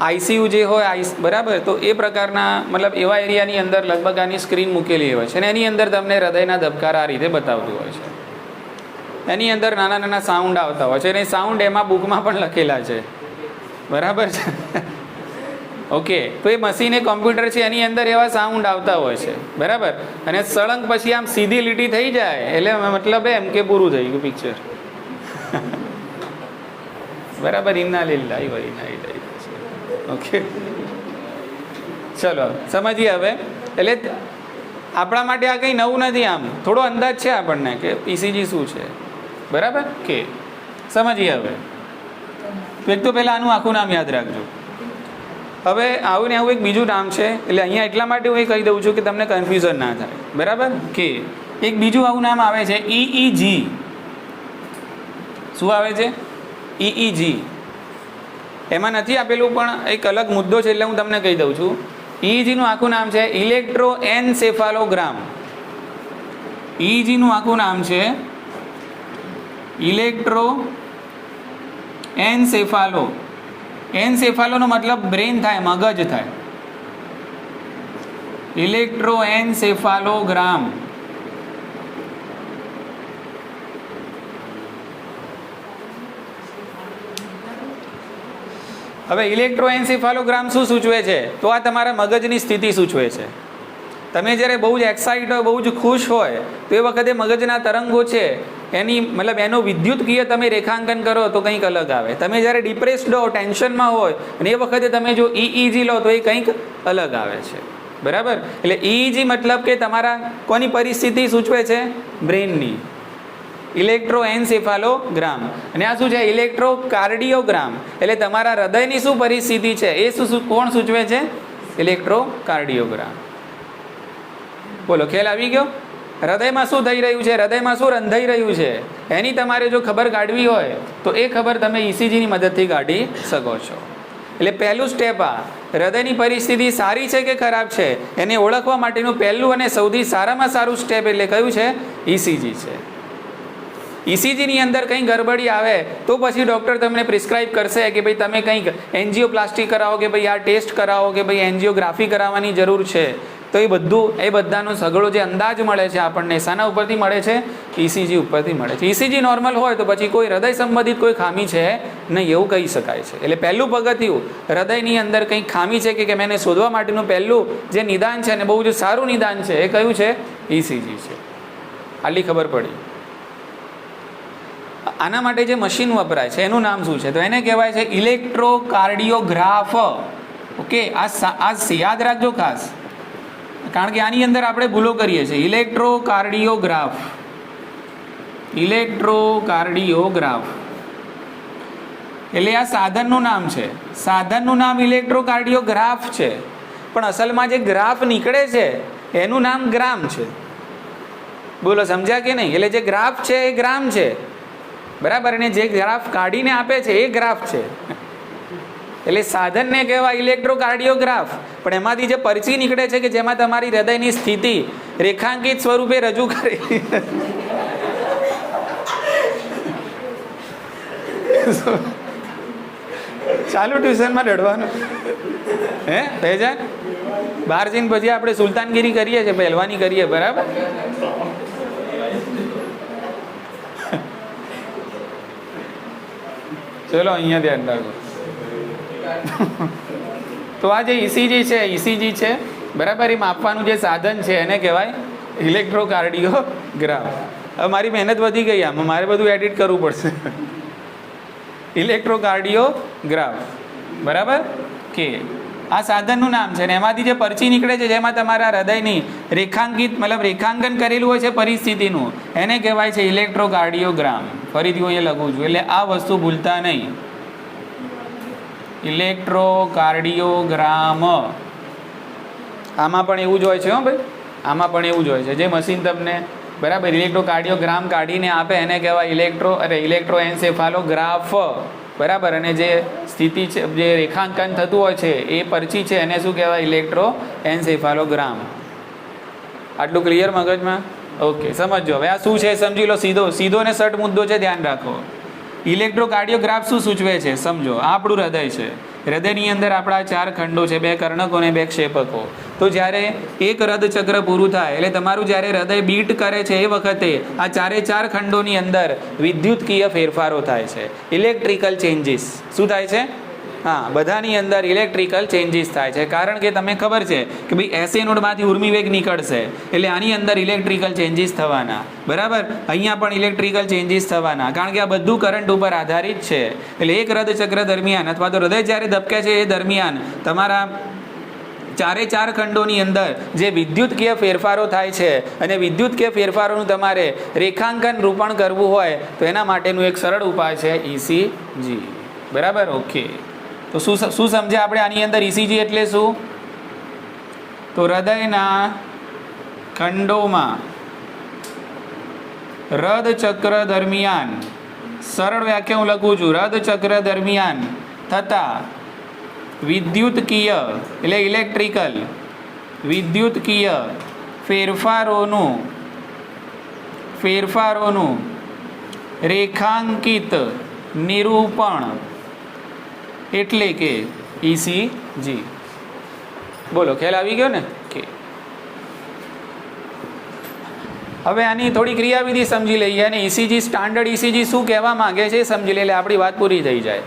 આઈસીયુ જે હોય બરાબર, તો એ પ્રકારના મતલબ એવા એરિયાની અંદર લગભગ આની સ્ક્રીન મૂકેલી હોય છે અને એની અંદર તમને હૃદયના ધબકારા આ રીતે બતાવતું હોય છે. એની અંદર નાના નાના સાઉન્ડ આવતા હોય છે અને સાઉન્ડ એમાં બુકમાં પણ લખેલા છે. બરાબર છે? ઓકે. તો એ મશીન એ કોમ્પ્યુટર છે એની અંદર એવા સાઉન્ડ આવતા હોય છે. બરાબર. અને સળંગ પછી આમ સીધી લીટી થઈ જાય એટલે મતલબ એમ કે પૂરું થઈ ગયું પિક્ચર. બરાબર. ઇન્ના લિલ્લાહી વ ઇન્ના ઇલૈહિ રાજીઉન. ઓકે. ચલો સમજીએ હવે. એટલે આપણા માટે આ કંઈ નવું નથી, આમ થોડો અંદાજ છે આપણને કે ઈસીજી શું છે. બરાબર. કે સમજીએ હવે. એક તો પહેલાં આનું આખું નામ યાદ રાખજો. હવે આવું ને આવું એક બીજું નામ છે, એટલે અહીંયા એટલા માટે હું એ કહી દઉં છું કે તમને કન્ફ્યુઝન ના થાય. બરાબર. કે એક બીજું આવું નામ આવે છે ઈઈજી. શું આવે છે? ઈઈજી. એમાં નથી આપેલું પણ એક અલગ મુદ્દો છે એટલે હું તમને કહી દઉં છું. ઈઈજીનું આખું નામ છે ઇલેક્ટ્રોએન્સેફાલોગ્રામ. ઈઈજીનું આખું નામ છે ઇલેક્ટ્રો એન્સેફાલો. એન્સેફાલોનો મતલબ બ્રેન થાય, મગજ થાય. ઇલેક્ટ્રો એન્સેફાલોગ્રામ. હવે ઇલેક્ટ્રોએન્સેફાલોગ્રામ શું સૂચવે છે? તો આ તમારા મગજની સ્થિતિ સૂચવે છે. તમે જ્યારે બહુ જ એક્સાઇટ હોય, બહુ જ ખુશ હોય, તો એ વખતે મગજના તરંગો છે એની મતલબ એનો વિદ્યુતકીય તમે રેખાંકન કરો તો કંઈક અલગ આવે. તમે જ્યારે ડિપ્રેસ્ડ હો, ટેન્શનમાં હોય અને એ વખતે તમે જો EEG લો તો એ કંઈક અલગ આવે છે. બરાબર? એટલે EEG મતલબ કે તમારા કોની પરિસ્થિતિ સૂચવે છે? બ્રેનની. ઇલેક્ટ્રોએન્સેફાલોગ્રામ. અને આ શું છે? ઇલેક્ટ્રોકાર્ડિયોગ્રામ. એટલે તમારા હૃદયની શું પરિસ્થિતિ છે એ કોણ સૂચવે છે? ઇલેક્ટ્રોકાર્ડિયોગ્રામ. બોલો, ખ્યાલ આવી ગયો? હૃદયમાં શું થઈ રહ્યું છે, હૃદયમાં શું રંધાઈ રહ્યું છે, એની તમારે જો ખબર કાઢવી હોય તો એ ખબર તમે ECGની મદદથી કાઢી શકો છો. એટલે પહેલું સ્ટેપ આ હૃદયની પરિસ્થિતિ સારી છે કે ખરાબ છે એને ઓળખવા માટેનું પહેલું અને સૌથી સારામાં સારું સ્ટેપ એટલે કયું છે? ECG છે. ECGની અંદર કંઈ ગડબડી આવે તો પછી ડૉક્ટર તમને પ્રિસ્ક્રાઇબ કરશે કે ભાઈ તમે કંઈક એન્જિયોપ્લાસ્ટી કરાવો, કે ભાઈ આ ટેસ્ટ કરાવો, કે ભાઈ એન્જિયોગ્રાફી કરાવવાની જરૂર છે. તો એ બધાનો સઘળો જે અંદાજ મળે છે આપણને શાના ઉપરથી મળે છે? ECG ઉપરથી મળે છે. ECG નોર્મલ હોય તો પછી કોઈ હૃદય સંબંધિત કોઈ ખામી છે નહીં એવું કહી શકાય છે. એટલે પહેલું પગથિયું હૃદયની અંદર કંઈક ખામી છે કે કેમ એને શોધવા માટેનું પહેલું જે નિદાન છે અને બહુ જ સારું નિદાન છે એ કયું છે? ECG છે. આટલી ખબર પડી. આના માટે જે મશીન વપરાય છે એનું નામ શું છે? તો એને કહેવાય છે ઇલેક્ટ્રોકાર્ડિયોગ્રાફ. ઓકે, આ યાદ રાખજો ખાસ, કારણ કે આની અંદર આપણે ભૂલો કરીએ છીએ. ઇલેક્ટ્રોકાર્ડિયોગ્રાફ. ઇલેક્ટ્રોકાર્ડિયોગ્રાફ એટલે આ સાધનનું નામ છે. સાધનનું નામ ઇલેક્ટ્રોકાર્ડિયોગ્રાફ છે, પણ અસલમાં જે ગ્રાફ નીકળે છે એનું નામ ગ્રામ છે. બોલો, સમજ્યા કે નહીં? એટલે જે ગ્રાફ છે એ ગ્રામ છે, બરાબર, અને જે ગ્રાફ કાઢીને આપે છે એ ગ્રાફ છે. એટલે સાધનને કહેવાય ઇલેક્ટ્રોકાર્ડિયોગ્રાફ, પણ એમાંથી જે પરચી નીકળે છે કે જેમાં તમારી હૃદયની સ્થિતિ રેખાંકિત સ્વરૂપે રજૂ કરી. ચાલુ ટ્યુશનમાં રડવાનું હે પહેજાન? બહાર જઈને પછી આપણે સુલતાનગીરી કરીએ છીએ, પહેલવાની કરીએ, બરાબર? ચલો અહીંયા ધ્યાન રાખો. તો આ જે ECG છે, બરાબર, એ માપવાનું જે સાધન છે એને કહેવાય ઇલેક્ટ્રોકાર્ડિયોગ્રામ. હવે મારી મહેનત વધી ગઈ, આમાં મારે બધું એડિટ કરવું પડશે. ઇલેક્ટ્રોકાર્ડિયોગ્રાફ, બરાબર, કે આ સાધનનું નામ છે. અને એમાંથી જે પરચી નીકળે છે જેમાં તમારા હૃદયની રેખાંકન કરેલું હોય છે પરિસ્થિતિનું, એને કહેવાય છે ઇલેક્ટ્રોકાર્ડિયોગ્રામ. ફરીથી હું એ લખું છું, એટલે આ વસ્તુ ભૂલતા નહીં. ઇલેક્ટ્રોકાર્ડિયોગ્રામ. આમાં પણ એવું જ હોય છે. હો ભાઈ, આમાં પણ એવું જ હોય છે. જે મશીન તમને બરાબર ઇલેક્ટ્રોકાર્ડિયોગ્રામ કાઢીને આપે એને કહેવાય ઇલેક્ટ્રોએન્સેફાલોગ્રાફ, બરાબર. અને જે સ્થિતિ છે, જે રેખાંકન થતું હોય છે એ પરચી છે એને શું કહેવાય? ઇલેક્ટ્રોએન્સેફાલોગ્રામ. આટલું ક્લિયર મગજમાં? ઓકે, સમજો. હવે આ શું છે સમજી લો. સીધો ને સટ મુદ્દો છે, ધ્યાન રાખો. ઇલેક્ટ્રોકાર્ડિયોગ્રાફ શું સૂચવે છે સમજો. આ આપણું હૃદય છે. હૃદયની અંદર આપણા 4 ખંડો છે, 2 કર્ણકો અને 2 ક્ષેપકો. તો જ્યારે એક હૃદચક્ર પૂરું થાય એટલે તમારું જ્યારે હૃદય બીટ કરે છે એ વખતે આ 4 ખંડોની અંદર વિદ્યુતકીય ફેરફારો થાય છે, ઇલેક્ટ્રિકલ ચેન્જીસ. શું થાય છે? હા, બધાની અંદર ઇલેક્ટ્રિકલ ચેન્જીસ થાય છે. કારણ કે તમને ખબર છે કે ભાઈ SA નોડમાંથી ઉર્મિવેગ નીકળશે એટલે આની અંદર ઇલેક્ટ્રિકલ ચેન્જીસ થવાના, બરાબર. અહીંયા પણ ઇલેક્ટ્રિકલ ચેન્જીસ થવાના, કારણ કે આ બધું કરંટ ઉપર આધારિત છે. એટલે એક હૃદચક્ર દરમિયાન અથવા તો હૃદય જ્યારે ધબકે છે એ દરમિયાન તમારા 4 ખંડોની અંદર જે વિદ્યુતકીય ફેરફારો થાય છે અને વિદ્યુતકીય ફેરફારોનું તમારે રેખાંકન રૂપણ કરવું હોય તો એના માટેનું એક સરળ ઉપાય છે ECG, બરાબર. ઓકે, તો શું સમજ્યા આપણે આની અંદર? ECG એટલે શું? તો હૃદયના ખંડોમાં હૃદચક્ર દરમિયાન, સરળ વ્યાખ્યા હું લખું છું, હૃદચક્ર દરમિયાન થતા વિદ્યુતકીય એટલે ઇલેક્ટ્રિકલ વિદ્યુતકીય ફેરફારોનું રેખાંકિત નિરૂપણ એટલે કે ECG. બોલો, ખ્યાલ આવી ગયો ને? કે હવે આની થોડી ક્રિયાવિધિ સમજી લઈએ અને ECG સ્ટાન્ડર્ડ ECG શું કહેવા માંગે છે સમજી લઈએ, આપણી વાત પૂરી થઈ જાય.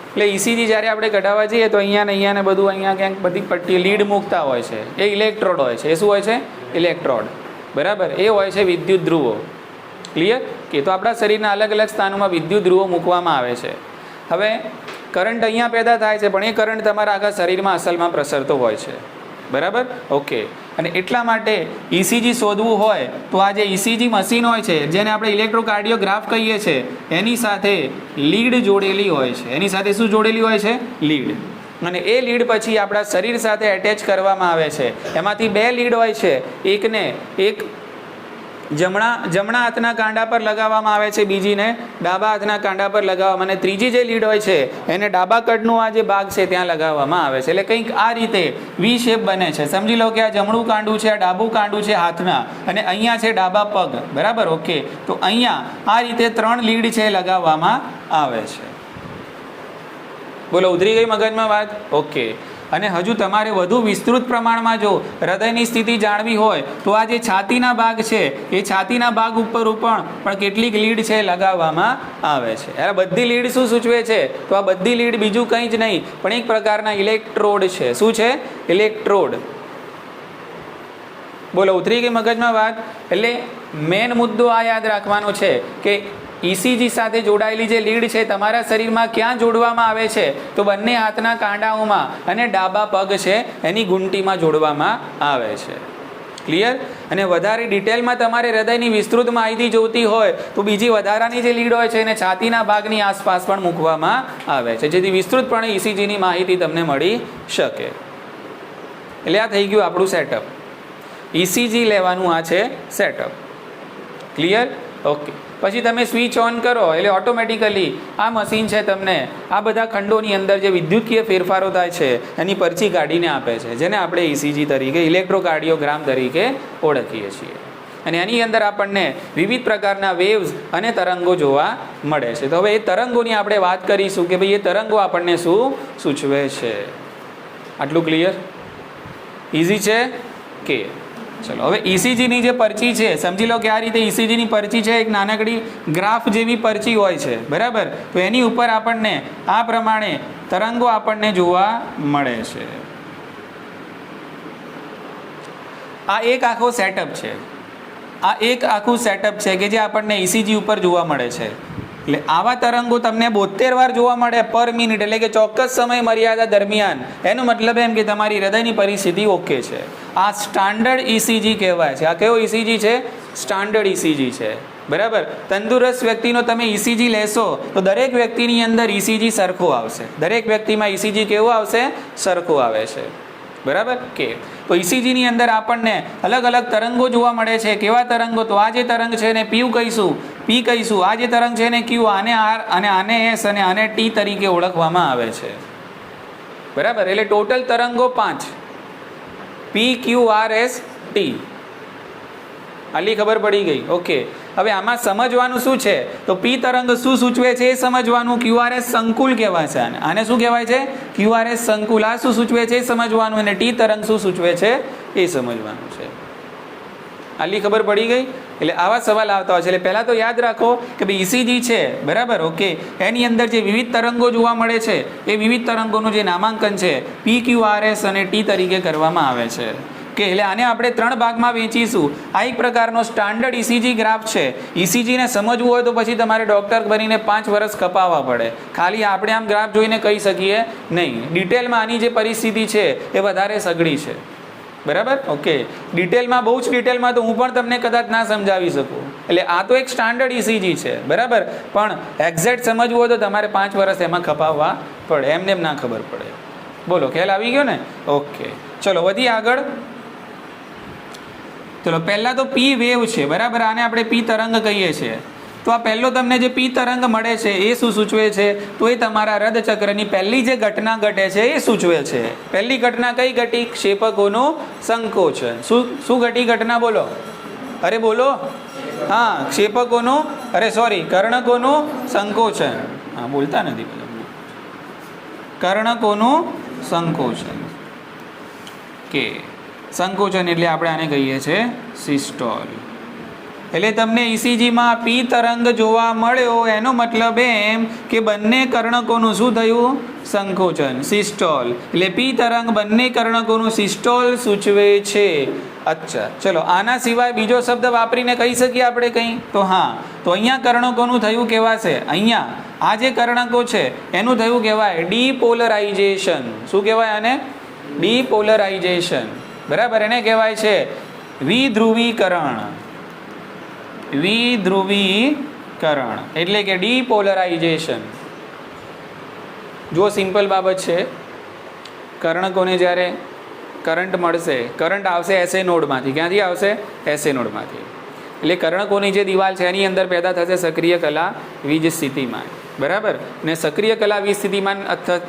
એટલે ECG જ્યારે આપણે કઢાવવા જઈએ તો અહીંયા ને બધું અહીંયા ક્યાંક બધી પટ્ટી લીડ મૂકતા હોય છે, એ ઇલેક્ટ્રોડ હોય છે. એ શું હોય છે? ઇલેક્ટ્રોડ. બરાબર, એ હોય છે વિદ્યુત ધ્રુવો. ક્લિયર? કે તો આપણા શરીરના અલગ અલગ સ્થાનોમાં વિદ્યુત ધ્રુવો મૂકવામાં આવે છે. હવે કરંટ અહીંયા પેદા થાય છે, પણ એ કરંટ તમારા આખા શરીરમાં અસલમાં પ્રસરતો હોય છે. બરાબર, ઓકે. અને એટલા માટે ECG શોધવું હોય તો આ જે ECG મશીન હોય છે, જેને આપણે ઇલેક્ટ્રોકાર્ડિયોગ્રાફ કહીએ છીએ, એની સાથે લીડ જોડેલી હોય છે. એની સાથે શું જોડેલી હોય છે? લીડ. અને એ લીડ પછી આપણા શરીર સાથે એટેચ કરવામાં આવે છે. એમાંથી 2 લીડ હોય છે. એક જમણા હાથના કાંડા પર લગાવવામાં આવે છે, બીજીને ડાબા હાથના કાંડા પર લગાવવામાં, અને ત્રીજી જે લીડ હોય છે એને ડાબા કડનો આ જે ભાગ છે ત્યાં લગાવવામાં આવે છે. એટલે કંઈક આ રીતે વી શેપ બને છે. સમજી લો કે આ જમણું કાંડું છે, આ ડાબું કાંડું છે હાથના, અને અહીંયા છે ડાબા પગ. બરાબર, ઓકે. તો અહીંયા આ રીતે 3 લીડ છે લગાવવામાં આવે છે. બોલો, ઉતરી ગઈ મગજમાં વાત? ઓકે. અને હજુ તમારે વધુ વિસ્તૃત પ્રમાણમાં જો હૃદયની સ્થિતિ જાણવી હોય તો આ જે છાતીના ભાગ છે એ છાતીના ભાગ ઉપર પણ કેટલીક લીડ છે લગાવવામાં આવે છે. આ બધી લીડ શું સૂચવે છે? તો આ બધી લીડ બીજું કંઈ જ નહીં પણ એક પ્રકારના ઇલેક્ટ્રોડ છે. શું છે? ઇલેક્ટ્રોડ. બોલો, ઉતરી ગઈ મગજમાં વાત? એટલે મેન મુદ્દો આ યાદ રાખવાનો છે કે ECG સાથે જોડાયેલી જે લીડ છે તમારા શરીરમાં ક્યાં જોડવામાં આવે છે? તો બંને હાથના કાંડાઓમાં અને ડાબા પગ છે એની ગુંટીમાં જોડવામાં આવે છે. ક્લિયર? અને વધારે ડિટેલમાં તમારે હૃદયની વિસ્તૃત માહિતી જોઈતી હોય તો બીજી વધારાની જે લીડ હોય છે એને છાતીના ભાગની આસપાસ પણ મૂકવામાં આવે છે, જેથી વિસ્તૃતપણે ECGની માહિતી તમને મળી શકે. એટલે આ થઈ ગયું આપણું સેટઅપ. ECG લેવાનું આ છે સેટઅપ. ક્લિયર? ઓકે. પછી તમે સ્વિચ ઓન કરો એટલે ઓટોમેટિકલી આ મશીન છે તમને આ બધા ખંડોની અંદર જે વિદ્યુતીય ફેરફારો થાય છે એની પરચી કાઢીને આપે છે, જેને આપણે ECG તરીકે ઇલેક્ટ્રોકાર્ડિયોગ્રામ તરીકે ઓળખીએ છીએ. અને એની અંદર આપણને વિવિધ પ્રકારના વેવ્સ અને તરંગો જોવા મળે છે. તો હવે એ તરંગોની આપણે વાત કરીશું કે ભાઈ એ તરંગો આપણને શું સૂચવે છે. આટલું ક્લિયર? ઇઝી છે કે? ચલો, હવે ECGની જે પરચી છે સમજી લો કે આ રીતે ECGની પરચી છે, એક નાનકડી ગ્રાફ જેવી પરચી હોય છે. બરાબર, તો એની ઉપર આપણને આ પ્રમાણે તરંગો આપણને જોવા મળે છે. આ એક આખો સેટઅપ છે. આ એક આખું સેટઅપ છે કે જે આપણને ECG ઉપર જોવા મળે છે. એટલે આવા તરંગો તમને 72 વાર જોવા મળે પર મિનિટ, એટલે કે ચોક્કસ સમય મર્યાદા દરમિયાન. એનો મતલબ એમ કે તમારી હૃદયની પરિસ્થિતિ ઓકે છે. આ સ્ટાન્ડર્ડ ECG કહેવાય છે. આ કયો ECG છે? સ્ટાન્ડર્ડ ECG છે. બરાબર, તંદુરસ્ત વ્યક્તિનો તમે ECG લેશો તો દરેક વ્યક્તિની અંદર ECG સરખો આવશે. દરેક વ્યક્તિમાં ECG કેવો આવશે? સરખો આવે છે. બરાબર કે? તો ECGની અંદર આપણને અલગ અલગ તરંગો જોવા મળે છે. કેવા તરંગો? તો આ જે તરંગ છે એને P કહીશું. આ જે તરંગ છે એને Q, આને R અને આને S અને આને T તરીકે ઓળખવામાં આવે છે. બરાબર, એટલે ટોટલ તરંગો 5: P, Q, R, S, T. આટલી ખબર પડી ગઈ? ઓકે. હવે આમાં સમજવાનું શું છે? તો P તરંગ શું સૂચવે છે એ સમજવાનું. QRS સંકુલ કહેવાય છે. આને શું કહેવાય છે? QRS સંકુલ. આ શું સૂચવે છે એ સમજવાનું. અને T તરંગ શું સૂચવે છે એ સમજવાનું છે. આટલી ખબર પડી ગઈ? એટલે આવા સવાલ આવતા હોય છે. એટલે પહેલાં તો યાદ રાખો કે ભાઈ ECG છે. બરાબર, ઓકે. એની અંદર જે વિવિધ તરંગો જોવા મળે છે એ વિવિધ તરંગોનું જે નામાંકન છે P, Q, R, S અને T તરીકે કરવામાં આવે છે. કે એટલે આને આપણે 3 ભાગમાં વહેંચીશું. આ એક પ્રકારનો સ્ટાન્ડર્ડ ECG ગ્રાફ છે. ECGને સમજવું હોય તો પછી તમારે ડૉક્ટર બનીને 5 વર્ષ કપાવવા પડે. ખાલી આપણે આમ ગ્રાફ જોઈને કહી શકીએ નહીં. ડિટેલમાં આની જે પરિસ્થિતિ છે એ વધારે સઘળી છે. બરાબર, ઓકે. ડિટેલમાં, બહુ જ ડિટેલમાં તો હું પણ તમને કદાચ ના સમજાવી શકું. એટલે આ તો એક સ્ટાન્ડર્ડ ECG છે. બરાબર, પણ એક્ઝેક્ટ સમજવું હોય તો તમારે 5 વર્ષ એમાં કપાવવા પડે. એમને એમ ના ખબર પડે. બોલો, ખ્યાલ આવી ગયો ને? ઓકે, ચલો વધીએ આગળ. ચલો, પહેલાં તો P વેવ છે. બરાબર, આને આપણે P તરંગ કહીએ છીએ. તો આ પહેલો તમને જે P તરંગ મળે છે એ શું સૂચવે છે? તો એ તમારા હૃદચક્રની પહેલી જે ઘટના ઘટે છે એ સૂચવે છે. પહેલી ઘટના કઈ ઘટી? ક્ષેપકોનું સંકોચન. શું ઘટી ઘટના? બોલો, અરે બોલો. હા, ક્ષેપકોનું અરે સોરી, કર્ણકોનું સંકોચન. હા, બોલતા નથી બધા. કર્ણકોનું સંકોચન કે સંકોચન એટલે આપણે આને કહીએ છીએ સિસ્ટોલ. એટલે તમને ઇસીજીમાં પી તરંગ જોવા મળ્યો એનો મતલબ એમ કે બંને કર્ણકોનું શું થયું? સંકોચન, સિસ્ટોલ. એટલે પી તરંગ બંને કર્ણકોનું સિસ્ટોલ સૂચવે છે. અચ્છા, ચલો આના સિવાય બીજો શબ્દ વાપરીને કહી શકીએ આપણે કંઈ? તો હા, તો અહીંયા કર્ણકોનું થયું કહેવાશે, અહીંયા આ જે કર્ણકો છે એનું થયું કહેવાય ડીપોલરાઇઝેશન. શું કહેવાય આને? ડીપોલરાઇઝેશન. બરાબર, એને કહેવાય છે વિધ્રુવીકરણ. વિધ્રુવીકરણ એટલે કે ડીપોલરાઇઝેશન. જો સિમ્પલ બાબત છે, કર્ણકોને જ્યારે કરંટ મળશે, કરંટ આવશે એસએ નોડમાંથી. ક્યાંથી આવશે? એસએ નોડમાંથી. એટલે કર્ણકોની જે દિવાલ છે એની અંદર પેદા થશે સક્રિય કલા વીજ સ્થિતિમાન. બરાબર, ને સક્રિય કલા વીજ સ્થિતિમાન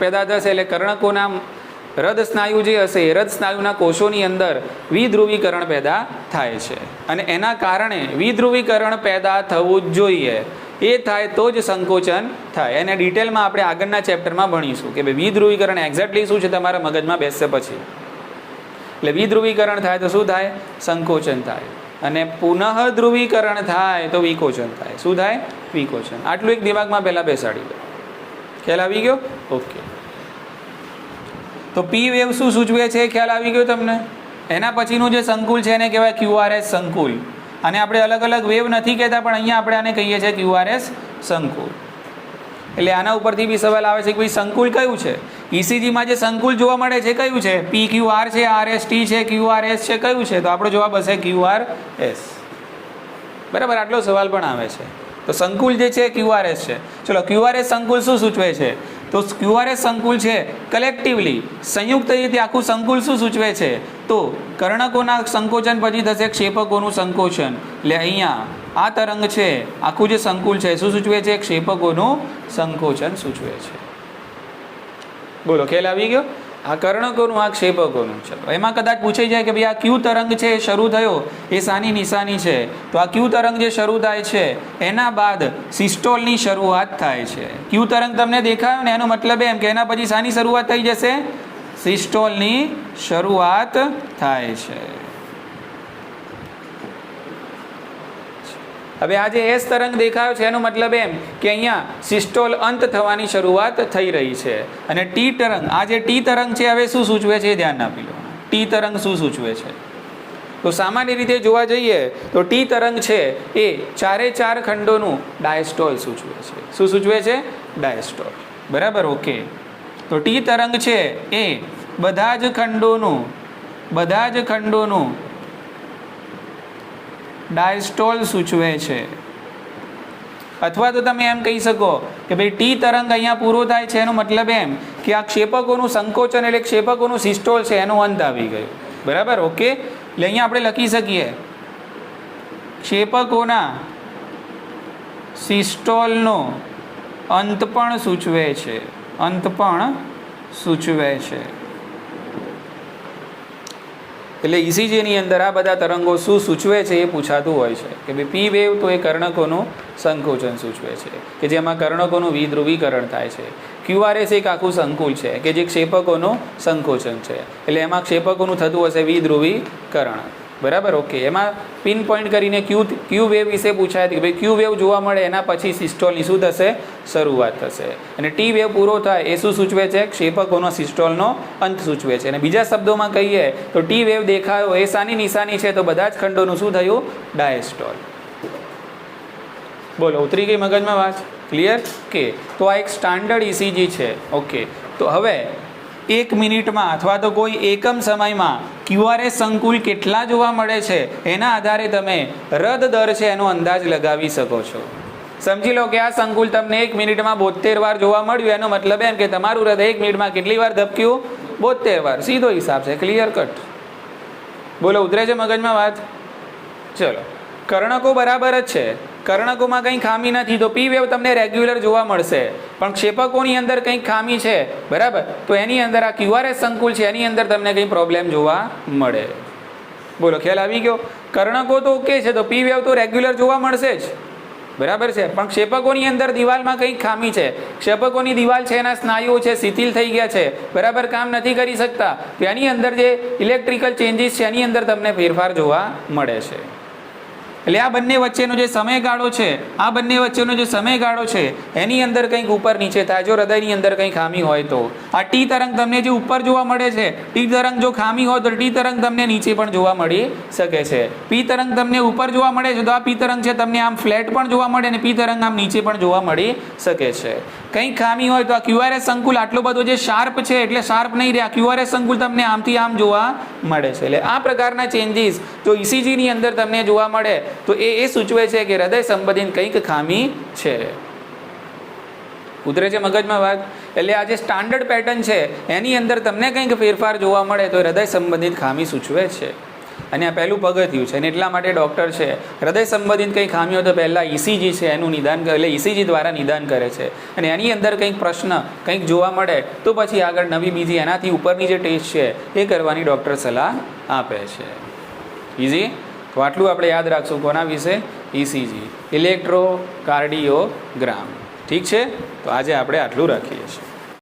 પેદા થશે એટલે કર્ણકોના હૃદ સ્નાયુ જે હશે એ હૃદ સ્નાયુના કોષોની અંદર વિધ્રુવીકરણ પેદા થાય છે. અને એના કારણે વિધ્રુવીકરણ પેદા થવું જ જોઈએ. એ થાય તો જ સંકોચન થાય. એને ડિટેલમાં આપણે આગળના ચેપ્ટરમાં ભણીશું કે ભાઈ વિધ્રુવીકરણ એક્ઝેક્ટલી શું છે, તમારા મગજમાં બેસશે પછી. એટલે વિધ્રુવીકરણ થાય તો શું થાય? સંકોચન થાય. અને પુનઃ ધ્રુવીકરણ થાય તો વિકોચન થાય. શું થાય? વિકોચન. આટલું એક દિમાગમાં પહેલાં બેસાડી દો. ખ્યાલ આવી ગયો? ઓકે. તો પી વેવ શું સૂચવે છે ખ્યાલ આવી ગયો તમને? એના પછીનું જે સંકુલ છે એને કહેવાય ક્યુઆરએસ સંકુલ. અને આપણે અલગ અલગ વેવ નથી કહેતા, પણ અહીંયા આપણે આને કહીએ છીએ ક્યુઆરએસ સંકુલ. એટલે આના ઉપરથી બી સવાલ આવે છે કે ભાઈ સંકુલ કયું છે? ઇસીજીમાં જે સંકુલ જોવા મળે છે કયું છે? પી ક્યુઆર છે, આરએસટી છે, ક્યુઆરએસ છે, કયું છે? તો આપણો જવાબ હશે ક્યુઆરએસ. બરાબર, આટલો સવાલ પણ આવે છે. તો સંકુલ જે છે ક્યુઆરએસ છે. ચલો, ક્યુઆરએસ સંકુલ શું સૂચવે છે? તો ક્યુઆરએસ સંકુલ છે કલેક્ટિવલી, સંયુક્ત રીતે આખું સંકુલ શું સૂચવે છે? તો કર્ણકોના સંકોચન પછી થશે ક્ષેપકોનું સંકોચન. એટલે અહીંયા આ તરંગ છે, આખું જે સંકુલ છે શું સૂચવે છે? ક્ષેપકોનું સંકોચન સૂચવે છે. બોલો, ખ્યાલ આવી ગયો? આ કર્ણકોનું, આ ક્ષેપકોનું. ચલો, એમાં કદાચ પૂછાઈ જાય કે ભાઈ આ ક્યુ તરંગ છે શરૂ થયો એ શાની નિશાની છે? તો આ ક્યુ તરંગ જે શરૂ થાય છે એના બાદ સિસ્ટોલની શરૂઆત થાય છે. ક્યુ તરંગ તમને દેખાયો ને, એનો મતલબ એમ કે એના પછી શાની શરૂઆત થઈ જશે? સિસ્ટોલની શરૂઆત થાય છે. હવે આ જે એસ તરંગ દેખાયો છે એનો મતલબ એમ કે અહીંયા સિસ્ટોલ અંત થવાની શરૂઆત થઈ રહી છે. અને ટી તરંગ, આ જે ટી તરંગ છે હવે શું સૂચવે છે એ ધ્યાન આપી લો. ટી તરંગ શું સૂચવે છે? તો સામાન્ય રીતે જોવા જઈએ તો ટી તરંગ છે એ 4 ખંડોનું ડાયસ્ટોલ સૂચવે છે. શું સૂચવે છે? ડાયસ્ટોલ. બરાબર, ઓકે. તો ટી તરંગ છે એ બધા જ ખંડોનું ડાયસ્ટોલ સૂચવે છે. અથવા તો તમે એમ કહી શકો કે ભાઈ ટી તરંગ અહીંયા પૂરો થાય છે એનો મતલબ એમ કે આ ક્ષેપકોનું સંકોચન એટલે ક્ષેપકોનું સિસ્ટોલ છે એનો અંત આવી ગયો. બરાબર, ઓકે. એટલે અહીંયા આપણે લખી શકીએ ક્ષેપકોના સિસ્ટોલનો અંત પણ સૂચવે છે. અંત પણ સૂચવે છે. એટલે ઇસીજીની અંદર આ બધા તરંગો શું સૂચવે છે એ પૂછાતું હોય છે કે ભાઈ પી વેવ તો એ કર્ણકોનું સંકોચન સૂચવે છે કે જેમાં કર્ણકોનું વિધ્રુવીકરણ થાય છે. ક્યુઆરએસ એક આખું સંકુલ છે કે જે ક્ષેપકોનું સંકોચન છે. એટલે એમાં ક્ષેપકોનું થતું હશે વિધ્રુવીકરણ. બરાબર, ઓકે. એમાં પિન પોઈન્ટ કરીને ક્યુ વેવ વિશે પૂછાય કે ભાઈ ક્યુ વેવ જોવા મળે એના પછી સિસ્ટોલની શું થશે? શરૂઆત થશે. અને ટી વેવ પૂરો થાય એ શું સૂચવે છે? ક્ષેપકોનો સિસ્ટોલનો અંત સૂચવે છે. અને બીજા શબ્દોમાં કહીએ તો ટી વેવ દેખાયો એ શાની નિશાની છે? તો બધા જ ખંડોનું શું થયું? ડાયસ્ટોલ. બોલો, ઉતરી ગઈ મગજમાં વાત? ક્લિયર? કે તો આ એક સ્ટાન્ડર્ડ ઇસીજી છે. ઓકે. તો હવે 1 મિનિટમાં અથવા તો કોઈ એકમ સમયમાં ક્યુઆરએસ સંકુલ કેટલા જોવા મળે છે એના આધારે તમે હૃદ દર છે એનો અંદાજ લગાવી શકો છો. સમજી લો કે આ સંકુલ તમને 1 મિનિટમાં 72 વાર જોવા મળ્યું, એનો મતલબ એમ કે તમારું હૃદય 1 મિનિટમાં કેટલી વાર ધબક્યું? 72 વાર. સીધો હિસાબ છે, ક્લિયર કટ. બોલો, ઉતરે છે મગજમાં વાત? ચલો, કર્ણકો બરાબર જ છે, કર્ણકોમાં કંઈ ખામી નથી, તો પી વેવ તમને રેગ્યુલર જોવા મળશે. પણ ક્ષેપકોની અંદર કંઈક ખામી છે, બરાબર, તો એની અંદર આ ક્યુઆરએસ સંકુલ છે એની અંદર તમને કંઈ પ્રોબ્લેમ જોવા મળે. બોલો, ખ્યાલ આવી ગયો? કર્ણકો તો ઓકે છે, તો પી વેવ તો રેગ્યુલર જોવા મળશે જ. બરાબર છે. પણ ક્ષેપકોની અંદર દિવાલમાં કંઈક ખામી છે, ક્ષેપકોની દિવાલ છે એના સ્નાયુઓ છે શિથિલ થઈ ગયા છે, બરાબર કામ નથી કરી શકતા, તો એની અંદર જે ઇલેક્ટ્રિકલ ચેન્જીસ છે એની અંદર તમને ફેરફાર જોવા મળે છે. એટલે આ બંને વચ્ચેનો જે સમયગાળો છે, આ બંને વચ્ચેનો જે સમયગાળો છે એની અંદર કંઈક ઉપર નીચે થાય જો હૃદયની અંદર કંઈ ખામી હોય તો. આ ટી તરંગ તમને જે ઉપર જોવા મળે છે, ટી તરંગ જો ખામી હોય તો ટી તરંગ તમને નીચે પણ જોવા મળી શકે છે. પી તરંગ તમને ઉપર જોવા મળે છે તો આ પી તરંગ છે તમને આમ ફ્લેટ પણ જોવા મળે અને પી તરંગ આમ નીચે પણ જોવા મળી શકે છે. કંઈક ખામી હોય તો આ ક્યુઆરએસ સંકુલ આટલો બધો જે શાર્પ છે એટલે શાર્પ નહીં રહ્યા, ક્યુઆરએસ સંકુલ તમને આમથી આમ જોવા મળે છે. એટલે આ પ્રકારના ચેન્જીસ જો ઇસીજીની અંદર તમને જોવા મળે તો એ સૂચવે છે કે હૃદય સંબંધિત કંઈક ખામી છે. ઉતરે છે મગજમાં વાત? એટલે આ જે સ્ટાન્ડર્ડ પેટર્ન છે એની અંદર તમને કંઈક ફેરફાર જોવા મળે તો હૃદય સંબંધિત ખામી સૂચવે છે. અને આ પહેલું પગથિયું છે અને એટલા માટે ડૉક્ટર છે હૃદય સંબંધિત કંઈ ખામી હોય તો પહેલાં ઇસીજી છે એનું નિદાન કરે, એટલે ઇસીજી દ્વારા નિદાન કરે છે. અને એની અંદર કંઈક પ્રશ્ન કંઈક જોવા મળે તો પછી આગળ નવી બીજી એનાથી ઉપરની જે ટેસ્ટ છે એ કરવાની ડૉક્ટર સલાહ આપે છે. ઇઝી? તો આટલું આપણે યાદ રાખશું કોના વિશે? ECG, electrocardiogram. ઠીક છે, તો આજે આપણે આટલું રાખીએ છીએ.